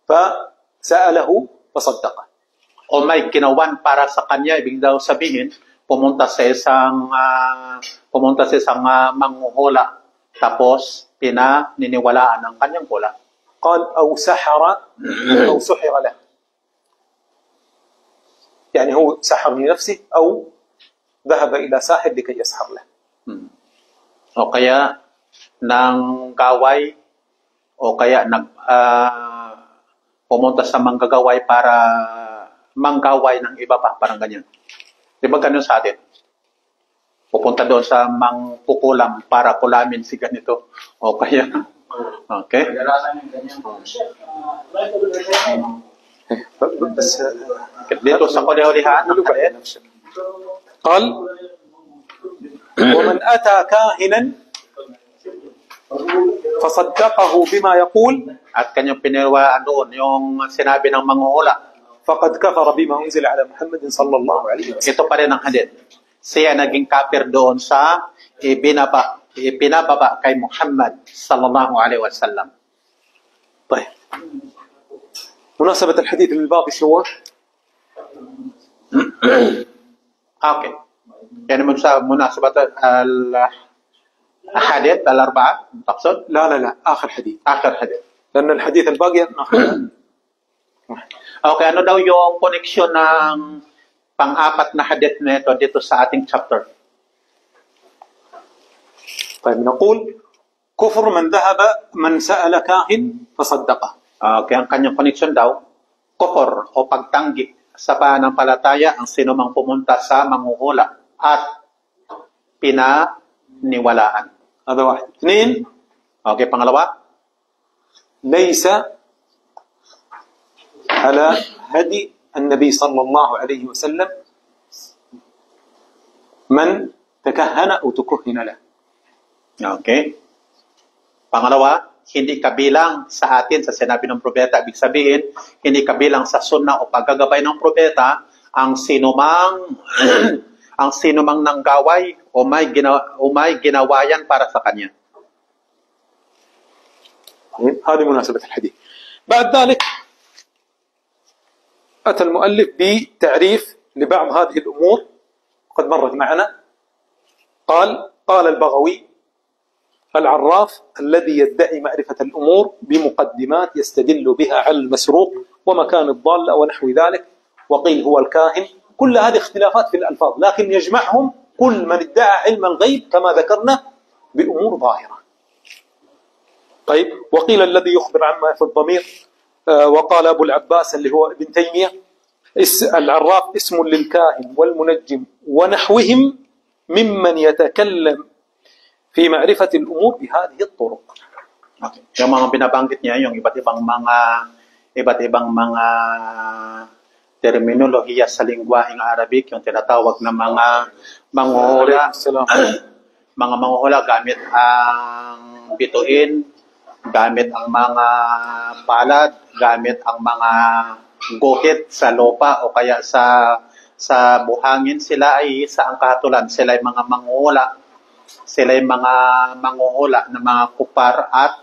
فسأله فصدقه. O may ginawan para sa kanya, ibig daw sabihin, pumunta sa isang manghuhula, tapos pinaniniwalaan ang kanyang hula. قال أو سحر أو سحر له، يعني هو سحر لنفسه أو ذهب إلى ساحر لكي يسحر له. O kaya nang gaway o kaya pumunta sa manggagaway para manggaway ng iba pa, parang ganyan. Di ba ganun sa atin? Pupunta doon sa mangkukulam para kulamin si ganito. O kaya, okay? بس Dito sa kulihulihan, قال ومن أتى كاهنا فصدقه بما يقول at kanyang pinirwaan doon yung sinabi ng manghuhula. فقد كفر بما أنزل على محمد صلى الله عليه وسلم. Ito pa rin ang hadith. Siya naging kafir doon sa ipinababa kay Muhammad sallallahu alaihi wasallam. طيب مناسبة الحديث للباب شو هو؟ Okay. يعني مناسبة الحديث الأربعة تقصد؟ لا آخر حديث. آخر حديث. لأن الحديث الباقي ناخذ. Okay, ano daw yung connection ng pang-apat na hadith nito dito sa ating chapter? طيب نقول كفر من سأل كاهن فصدقه. Okay, ang kanyang connection daw, kufur o pagtanggi sa pananampalataya ang sino mang pumunta sa manghuhula at pinaniwalaan. هذا واحد. اثنين Okay, pangalawa, ليس على هدي النبي صلى الله عليه وسلم من تكهن أو تكهن له. okay. Pangalawa, hindi kabilang sa atin sa sinabi ng propeta. Ibig sabihin, hindi kabilang sa sunnah o paggagabay ng propeta ang sinumang nanggaway o may ginawayan para sa kanya. هذه مناسبة الحديث. بعد ذلك أتى المؤلف بتعريف لبعض هذه الأمور قد مرت معنا. قال البغوي: العراف الذي يدعي معرفة الأمور بمقدمات يستدل بها على المسروق ومكان الضالة ونحو ذلك، وقيل هو الكاهن. كل هذه اختلافات في الألفاظ، لكن يجمعهم كل من ادعى علم الغيب كما ذكرنا بأمور ظاهرة. طيب، وقيل الذي يخبر عما في الضمير. وقال أبو العباس اللي هو ابن تيمية: العراف اسم للكاهن والمنجم ونحوهم ممن يتكلم في معرفة الأمور بهذه الطرق. Yung mga binabanggit niya, yung iba't ibang mga terminolohiya sa lingwaheng Arabic, yung tinatawag na mga manghuhula. Mga manghuhula gamit ang bituin, gamit ang mga palad, gamit ang mga guhit sa lupa o kaya sa buhangin. Sila ay sa angkahatulan, sila ay mga manghuhula. Sila ay mga manghuhula na mga kupar at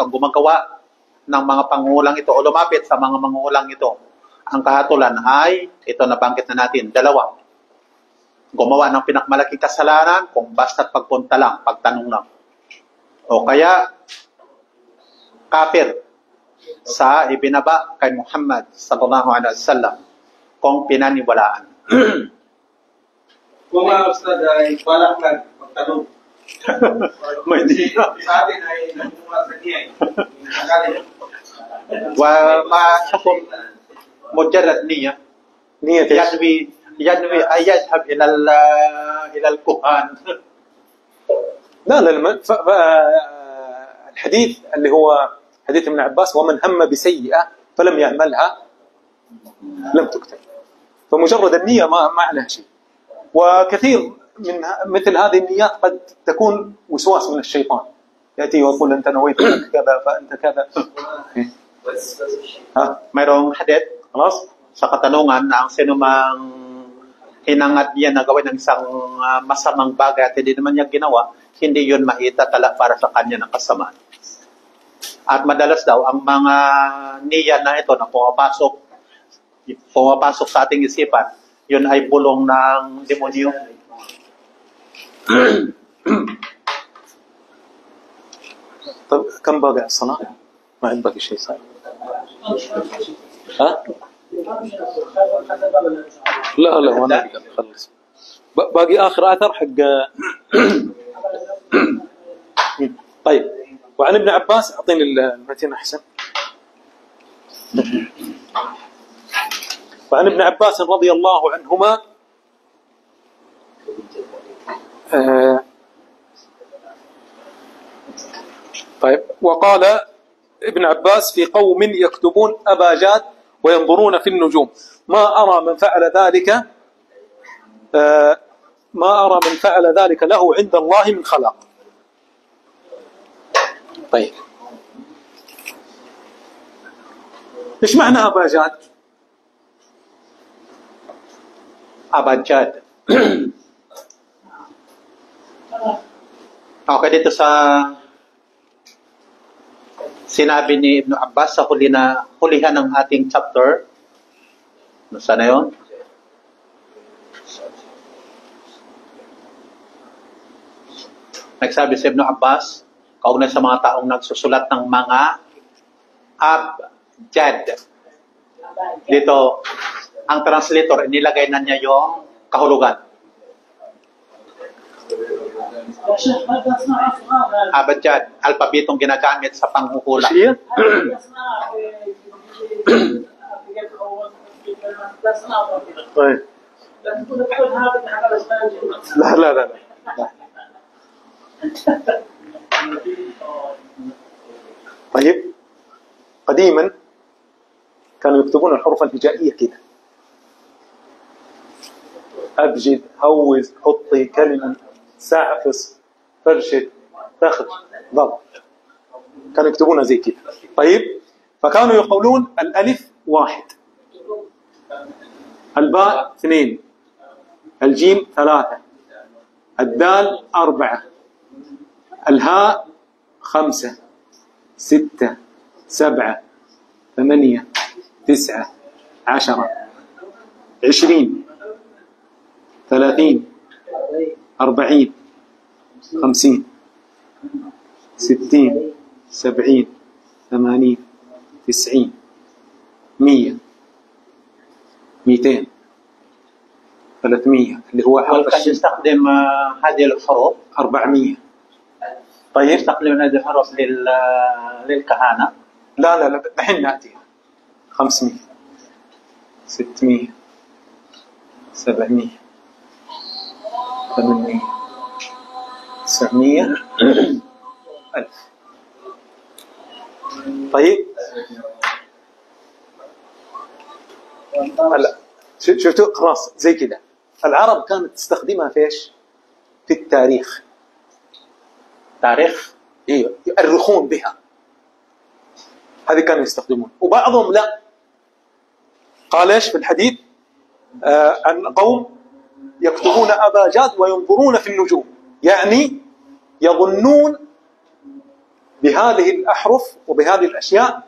ang gumagawa ng mga panghulang ito o lumapit sa mga manghulang ito. Ang kahatulan ay, ito nabanggit na natin, dalawa. Gumawa ng pinakmalaking kasalanan kung basta't pagpunta lang, pagtanong lang. O kaya, kafir sa ibinaba kay Muhammad sallallahu alaihi wasallam kung pinaniwalaan. Kung mga ustad ay balak magtanong. May di na. Sa atin ay namunga sa niya. وحكم مجرد نية ينوي أن يذهب إلى الكهان. لا الحديث اللي هو حديث ابن عباس: ومن هم بسيئة فلم يعملها لم تكتب. فمجرد النية ما معناها شيء. وكثير من مثل هذه النيات قد تكون وسواس من الشيطان، يأتي ويقول أنت نويت أنك كذا فأنت كذا. Mayroong hadith sa katanungan na ang sinumang hinangad niya na gawin ng isang masamang bagay at hindi naman niya ginawa, hindi yun maitatala para sa kanya ng kasamaan. At madalas daw ang mga niya na ito na pumapasok sa ating isipan, yun ay bulong ng demonyo. طيب كم باقي الصلاة؟ ما عند باقي شيء صار. ها؟ لا وانا خلص. باقي آخر أثر حق. طيب، وعن ابن عباس أعطيني المتين أحسن. وعن ابن عباس رضي الله عنهما طيب، وقال ابن عباس في قوم يكتبون أباجات وينظرون في النجوم ما أرى من فعل ذلك له عند الله من خلاق. طيب، إيش معنى أباجات؟ Abajad. Okay, dito sa sinabi ni Ibn Abbas sa hulihan ng ating chapter. Saan na yun? Nagsabi si Ibn Abbas, kaugnay sa mga taong nagsusulat ng mga abjad. Dito, ang translator, nilagay na niya yung kahulugan. Abjad, alpabetong ginagamit sa panghuhula. لا طيب، قديما كانوا يكتبون الحروف الهجائية كده: أبجد، هوز، حطي، كلمة، سعفص، فرشد، تاخذ، ضرب. كانوا يكتبونها زي كده. طيب، فكانوا يقولون الألف 1، الباء 2، الجيم 3، الدال 4، الهاء 5، 6، 7 8 9 10 20 30 40 50 60 70 80 90 100 200 300 اللي هو حرف وقد يستخدم هذه الحروف 400. طيب يستخدم هذه الحروف للكهنة. لا الحين نأتي 500 600 700 800 900 1000. طيب هلا شفتوا خلاص زي كده. العرب كانت تستخدمها في ايش؟ في التاريخ. تاريخ ايوه يؤرخون بها، هذه كانوا يستخدمون. وبعضهم لا، قال ايش في الحديث عن قوم يكتبون أباجاد وينظرون في النجوم، يعني يظنون بهذه الأحرف وبهذه الأشياء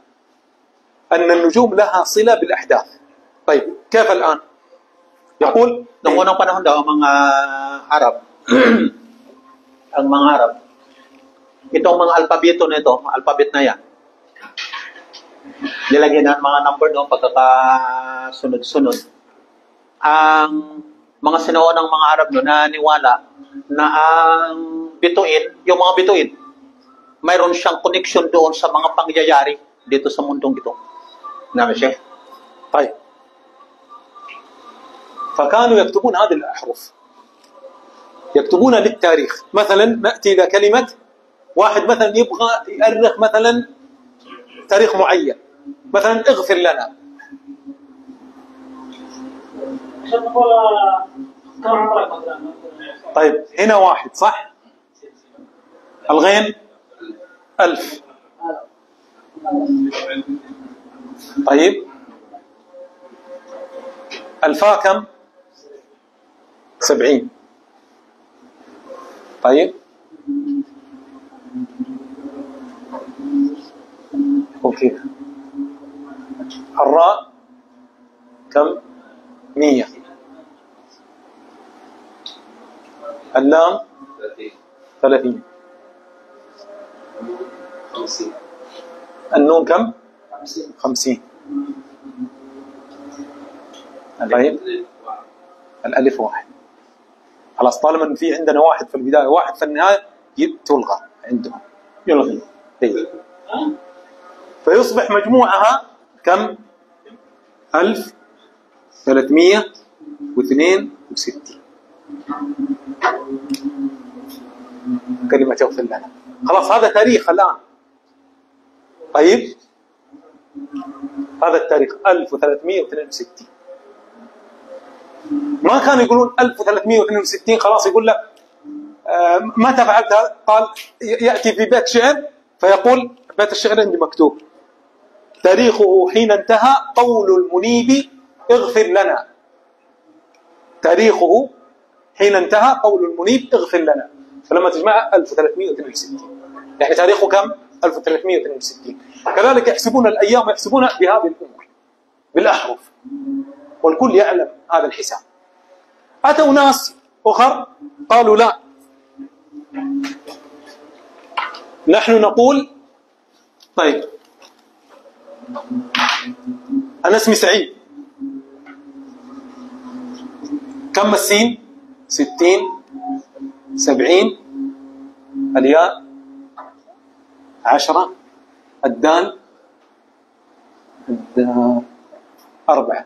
أن النجوم لها صلة بالأحداث. طيب كيف الآن؟ يقول noong unang panahon daw ang mga Arab ang mga Arab itong mga alpabeto nito, alphabet na yan, nilagyan ng mga number doon pagkakasunod-sunod. Ang mga sinuunang mga Arab noon naniwala na ang bituin, yung mga bituin, mayroon siyang connection doon sa mga pangyayari dito sa mundong ito. Namin siya. طيب فكانوا يكتبون هذه الأحرف، يكتبون للتاريخ. مثلا نأتي إلى كلمة واحد مثلا يبغى يؤرخ مثلا تاريخ معين، مثلا اغفر لنا. طيب هنا واحد صح؟ الغين 1000. طيب الفاء كم؟ 70. طيب وكذا الراء كم؟ 100. اللام 30. النون كم؟ 50. طيب الألف 1. خلاص طالما في عندنا واحد في البداية واحد في النهاية تلغى عندهم، يلغي. طيب. فيصبح مجموعها كم؟ 1362 كلمة اغفر لنا. خلاص هذا تاريخ الآن. طيب هذا التاريخ 1362. ما كانوا يقولون 1362 خلاص يقول لك متى فعلت هذا؟ قال يأتي في بيت شعر فيقول بيت الشعر عندي مكتوب تاريخه حين انتهى قول المنيب اغفر لنا. تاريخه حين انتهى قول المنيب اغفر لنا. فلما تجمع 1362 يعني تاريخه كم؟ 1362. كذلك يحسبون الأيام ويحسبونها بهذه الأمور بالأحرف، والكل يعلم هذا الحساب. أتوا ناس أخر قالوا لا، نحن نقول طيب أنا اسمي سعيد، كم السين؟ 60 70. الياء 10. الدال 4.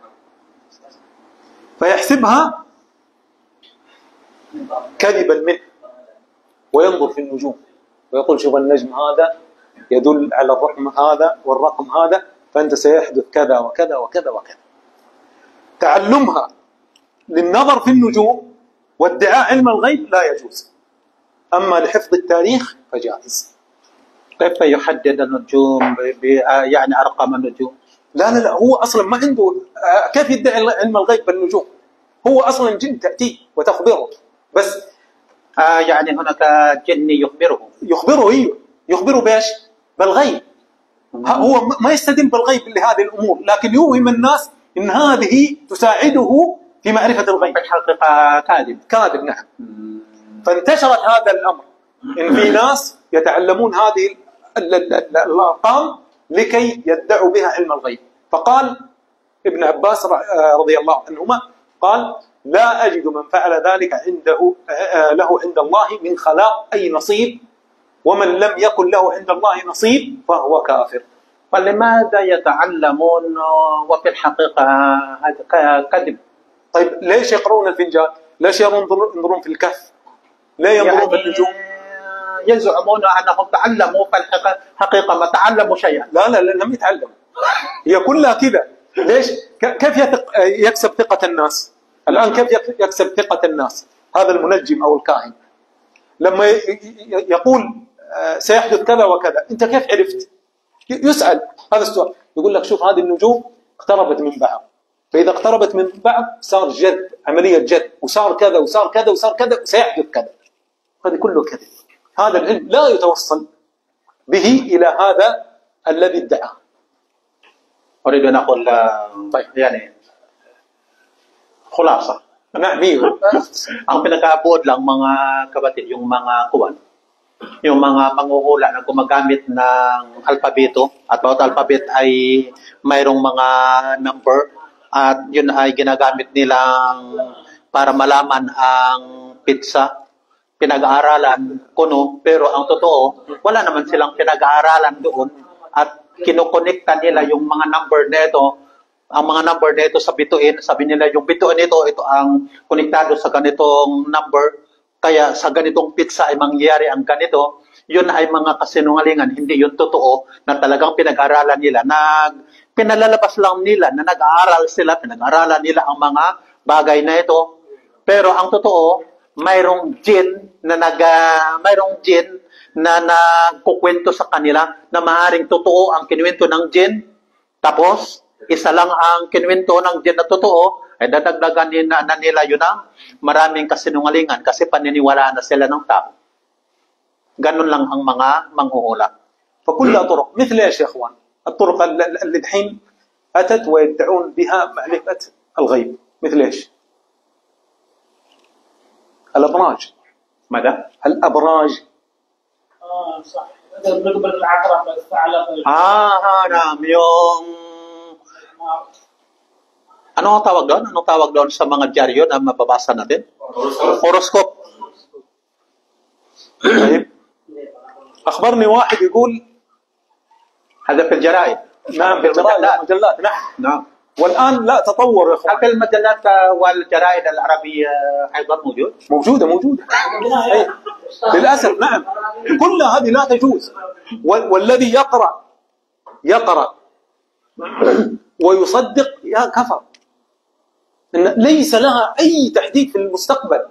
فيحسبها كذبا منه وينظر في النجوم ويقول شوف النجم هذا يدل على الرقم هذا والرقم هذا، فأنت سيحدث كذا وكذا وكذا وكذا. تعلمها للنظر في النجوم وادعاء علم الغيب لا يجوز، أما لحفظ التاريخ فجائز. كيف يحدد النجوم يعني أرقام النجوم؟ لا هو أصلا ما عنده كيف يدعي علم الغيب بالنجوم؟ هو أصلا جن تأتي وتخبره بس. يعني هناك جن يخبره أيوه يخبره بإيش؟ بالغيب. هو ما يستدل بالغيب لهذه الأمور، لكن يوهم الناس إن هذه تساعده في معرفة الغيب. في الحقيقة كاذب نعم. فانتشرت هذا الأمر، إن في ناس يتعلمون هذه الأرقام لكي يدعوا بها علم الغيب. فقال ابن عباس رضي الله عنهما قال: لا أجد من فعل ذلك له عند الله من خلاق أي نصيب، ومن لم يكن له عند الله نصيب فهو كافر. فلماذا يتعلمون وفي الحقيقة هذا كذب؟ طيب ليش يقرؤون الفنجان؟ ليش ينظرون في الكهف؟ ليه ينظرون في النجوم؟ يزعمون أنهم تعلموا، فالحقيقة ما تعلموا شيئا. لا لم يتعلموا، هي كلها كذا. ليش؟ كيف يكسب ثقة الناس؟ الآن كيف يكسب ثقة الناس هذا المنجم أو الكاهن لما يقول سيحدث كذا وكذا؟ أنت كيف عرفت؟ يسأل هذا السؤال، يقول لك شوف هذه النجوم اقتربت من بعض، فإذا اقتربت من بعض صار جد، عملية جد، وصار كذا وصار كذا وصار كذا وسيحدث كذا. هذا كله كذب. هذا العلم لا يتوصل به إلى هذا الذي ادعاه. أريد أن أقول يعني خلاصة. Na'am, ang pinag-aabot lang mga kapatid, yung mga kuwan, yung mga manghuhula na gumagamit ng alpabeto at bawat alphabet ay mayroong mga number at yun ay ginagamit nilang para malaman ang pizza. Pinag-aaralan kuno, pero ang totoo, wala naman silang pinag-aaralan doon at kinukonekta nila yung mga number nito. Ang mga number nito sa bituin, sabi nila yung bituin nito, ito ang konektado sa ganitong number, kaya sa ganitong pizza ay mangyayari ang ganito. Yun ay mga kasinungalingan, hindi yun totoo na talagang pinag-aralan nila. Pinalalabas lang nila na nag-aaral sila, pinag-aralan nila ang mga bagay na ito. Pero ang totoo, mayroong jinn na nagkukwento sa kanila na maaaring totoo ang kinuwento ng jinn. Tapos, isa lang ang kinuwento ng jinn na totoo, ay dadagdagan na nila yun ang maraming kasinungalingan kasi paniniwalaan na sila ng tao. Ganun lang ang mga manghuhula. فكلها طرق مثل ايش يا اخوان؟ الطرق اللي الحين اتت ويدعون بها معرفة الغيب مثل ايش؟ الابراج. ماذا؟ الابراج. صح. نقبل العقرب الثعلب. Haram yung Anong tawag doon? Anong tawag doon sa mga dyaryo na mababasa natin? Horoscope. طيب أخبرني واحد يقول هذا في الجرائد. نعم في المجلات. نعم. والآن لا تطور يا أخوان. هل في المجلات والجرائد العربية أيضا موجود؟ موجودة أي. للأسف نعم. كل هذه لا تجوز. والذي يقرأ ويصدق يا كفر. إن ليس لها أي تحديد في المستقبل.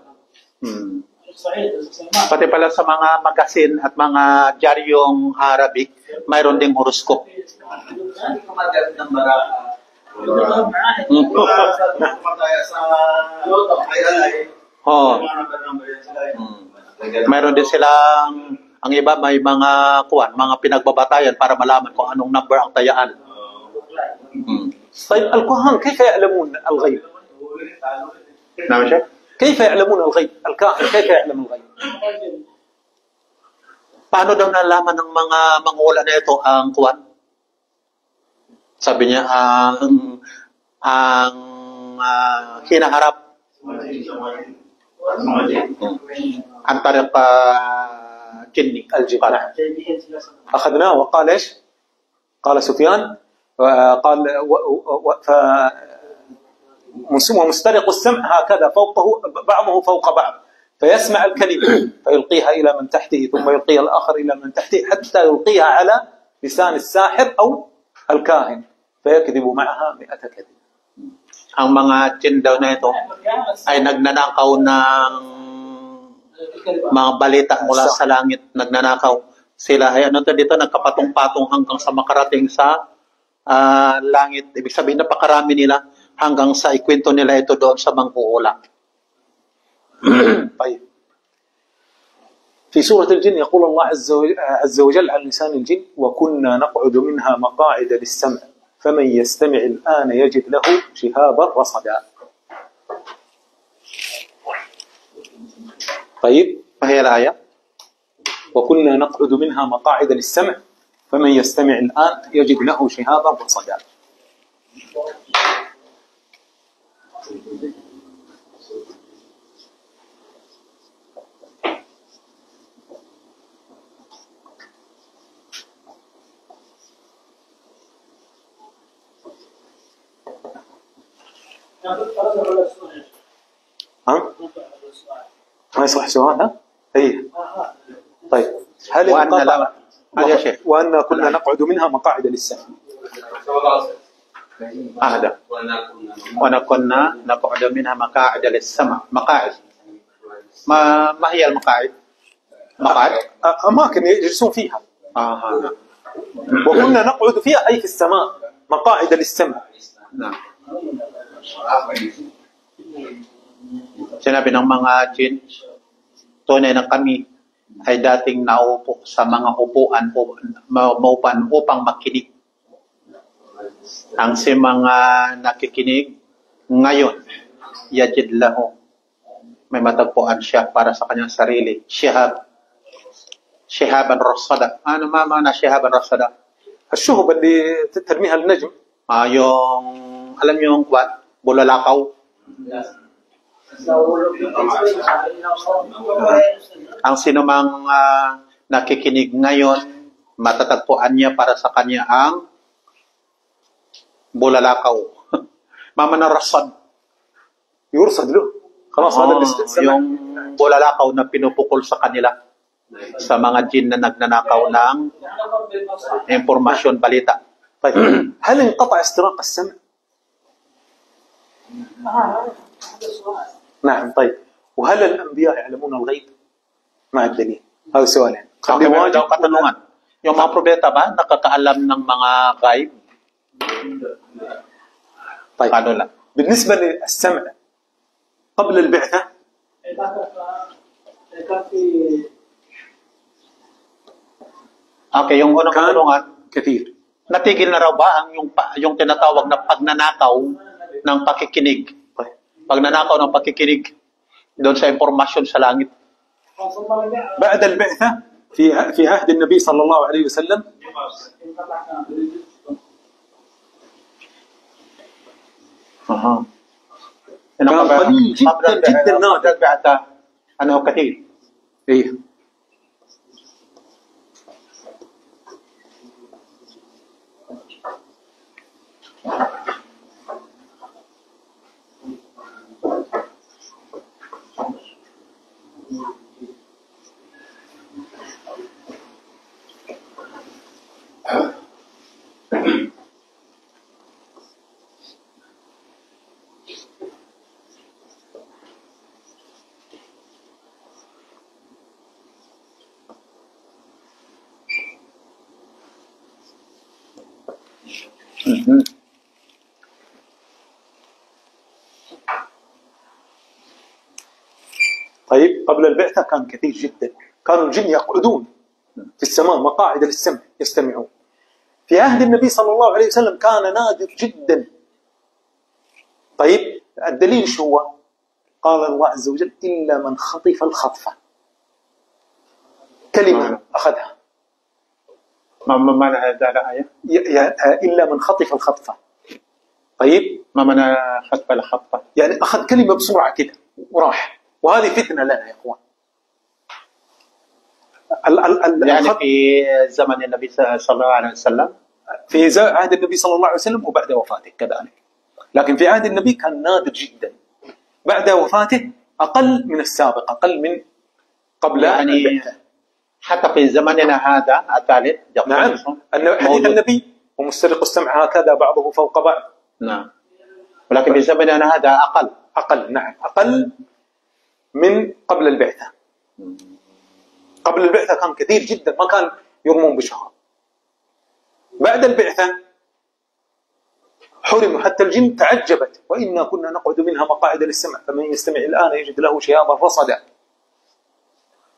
Pati pala sa mga magasin at mga dyaryong Arabic, mayroon ding horoscope. Hindi ko magalit ng baraka. Mayroon din silang, ang iba may mga pinagbabatayan para malaman kung anong number ang tayaan. طيب الكهان كيف يعلمون الغيب؟ نعم شيخ؟ كيف يعلمون الغيب؟ الكاهن كيف يعلم الغيب؟ Paano daw nalaman ng mga manghuhula na ito ang kuwan? Sabi niya, ang hinaharap ang tarif jinni, الجبال. أخذناه وقال إيش؟ قال سفيان قال ومسترق السمع هكذا فوقه بعضه فوق بعض فيسمع الكلمة فيلقيها إلى من تحته ثم يلقيها الآخر إلى من تحته حتى يلقيها على لسان الساحر أو الكاهن فيكذب معها 100 كذب. Ang mga jinn daw na ito ay nagnanakaw ng mga balita mula sa langit. Nagnanakaw sila ay dito nagkapatong-patong hanggang sa makarating sa langit. Ibig sabihin napakarami nila hanggang sa ikwento nila ito doon sa manghuhula. في سورة الجن يقول الله عز وجل عن لسان الجن: وكنا نقعد منها مقاعد للسمع فمن يستمع الآن يجد له شهابا رصدا. طيب، ما هي الآية؟ وكنا نقعد منها مقاعد للسمع فمن يستمع الآن يجد له شهابا رصدا. ها؟ ما يصح سؤال؟ ها؟ ايه. طيب، هل وأن كنا نقعد منها مقاعد للسمع. هذا وأن كنا نقعد منها مقاعد للسمع. مقاعد، ما هي المقاعد؟ مقاعد أماكن يجلسون فيها. وكنا نقعد فيها أي في السماء مقاعد للسمع. نعم. Sinabi ng mga jin, tunay na kami ay dating naupo sa mga upuan upang makinig. Ang si mga nakikinig ngayon, yajid lahu, may matagpuan siya para sa kanyang sarili. Shihaban rasada. Ano na shihaban rasada? الشهب اللي ترميها النجم. Yung, alam niyo yung kwan? Bulalakaw. Ang sinumang nakikinig ngayon, matatagpuan niya para sa kanya ang bulalakaw. Mama na rasad. يرصد له. خلاص هذا الاستثناء. Yung bulalakaw na pinupukol sa kanila sa mga jin na nagnanakaw ng impormasyon, balita. طيب، هل انقطع استراق السمع؟ نعم. طيب، وهل الأنبياء يعلمون الغيب؟ مع الدليل. هذا سؤالين. Katanungan. Yung mga propeta ba nakakaalam ng mga ghaib? طيب، Ano lang? بالنسبة للسمع قبل البعثة Okay, yung unang katanungan, كثير. natigil na raw ba ang yung tinatawag na pagnanakaw ng pakikinig? Pagnanakaw ng pakikinig doon sa impormasyon sa langit. بعد البعثة في عهد النبي صلى الله عليه وسلم كان قليل جدا جدا نادر. أنه كثير. إيه. طيب، قبل البعثة كان كثير جدا. كانوا الجن يقعدون في السماء مقاعد للسمع يستمعون. في عهد النبي صلى الله عليه وسلم كان نادر جدا. طيب، الدليل شو هو؟ قال الله عز وجل: إلا من خطف الخطفة. كلمة أخذها. ما معنى هذا الآية؟ إلا من خطف الخطفة. طيب، ما معنى خطف الخطفة؟ يعني أخذ كلمة بسرعة كده وراح. وهذه فتنة لنا يا إخوان. يعني في زمن النبي صلى الله عليه وسلم، في عهد النبي صلى الله عليه وسلم وبعد وفاته كذلك. لكن في عهد النبي كان نادر جدا. بعد وفاته أقل من السابق، أقل من قبل يعني البعثة. حتى في زمننا هذا الثالث. نعم. حديث النبي: ومسترق السمع هكذا بعضه فوق بعض. نعم. ولكن في زمننا هذا أقل. نعم، أقل من قبل البعثة. قبل البعثة كان كثير جدا، ما كان يرمون بشهر. بعد البعثة حرموا، حتى الجن تعجبت: وإنا كنا نقعد منها مقاعد للسمع فمن يستمع الآن يجد له شهابا رصدا.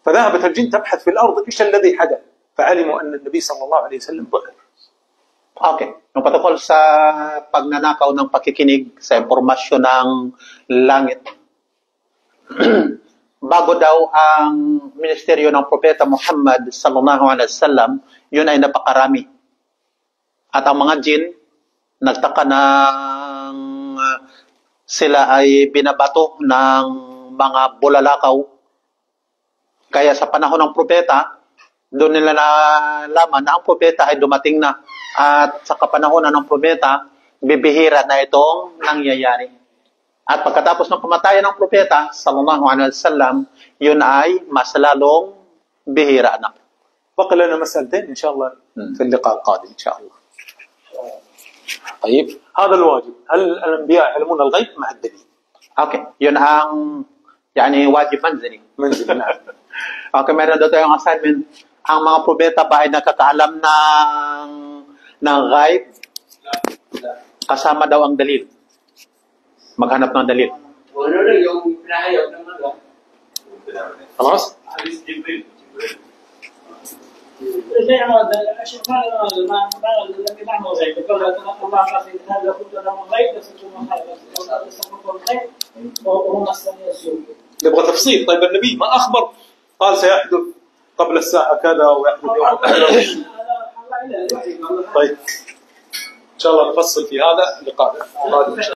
فذهبت الجن تبحث في الأرض إيش الذي حدث، فعلموا أن النبي صلى الله عليه وسلم ضعف. Okay. Yung patungkol sa pagnanakaw ng pakikinig sa impormasyon ng langit. Bago daw ang ministeryo ng Propeta Muhammad sallallahu alaihi wasallam, yun ay napakarami. At ang mga jin, nagtaka ng sila ay binabato ng mga bulalakaw. Kaya sa panahon ng propeta, doon nila nalaman na ang propeta ay dumating na. At sa kapanahonan ng propeta, bibihira na itong nangyayari. At pagkatapos ng kamatayan ng propeta, sallallahu alaihi wasallam, yun ay mas lalong bihira na. بقي لنا مسألتين إن شاء الله في اللقاء القادم إن شاء الله. طيب هذا الواجب، هل الأنبياء يعلمون الغيب مع الدليل؟ Okay, yun ang wajib manzili. منزل نعم. Okay, meron daw tayong assignment. Ang mga propeta ba ay nakakaalam ng ghaib? Kasama daw ang dalil. Maghanap ng dalil. Ano na yung pinahayag ng mga? خلاص؟ زي ما الشيخ ما الذي معنى غيب يقول الله قال في هذا كله له غيب بس انتم ما تسمون الغيب وهم السميع السوء. نبغى تفصيل. طيب النبي ما أخبر قال سيحدث قبل الساعة كذا ويحدث يوم كذا. طيب إن شاء الله نفصل في هذا اللقاء.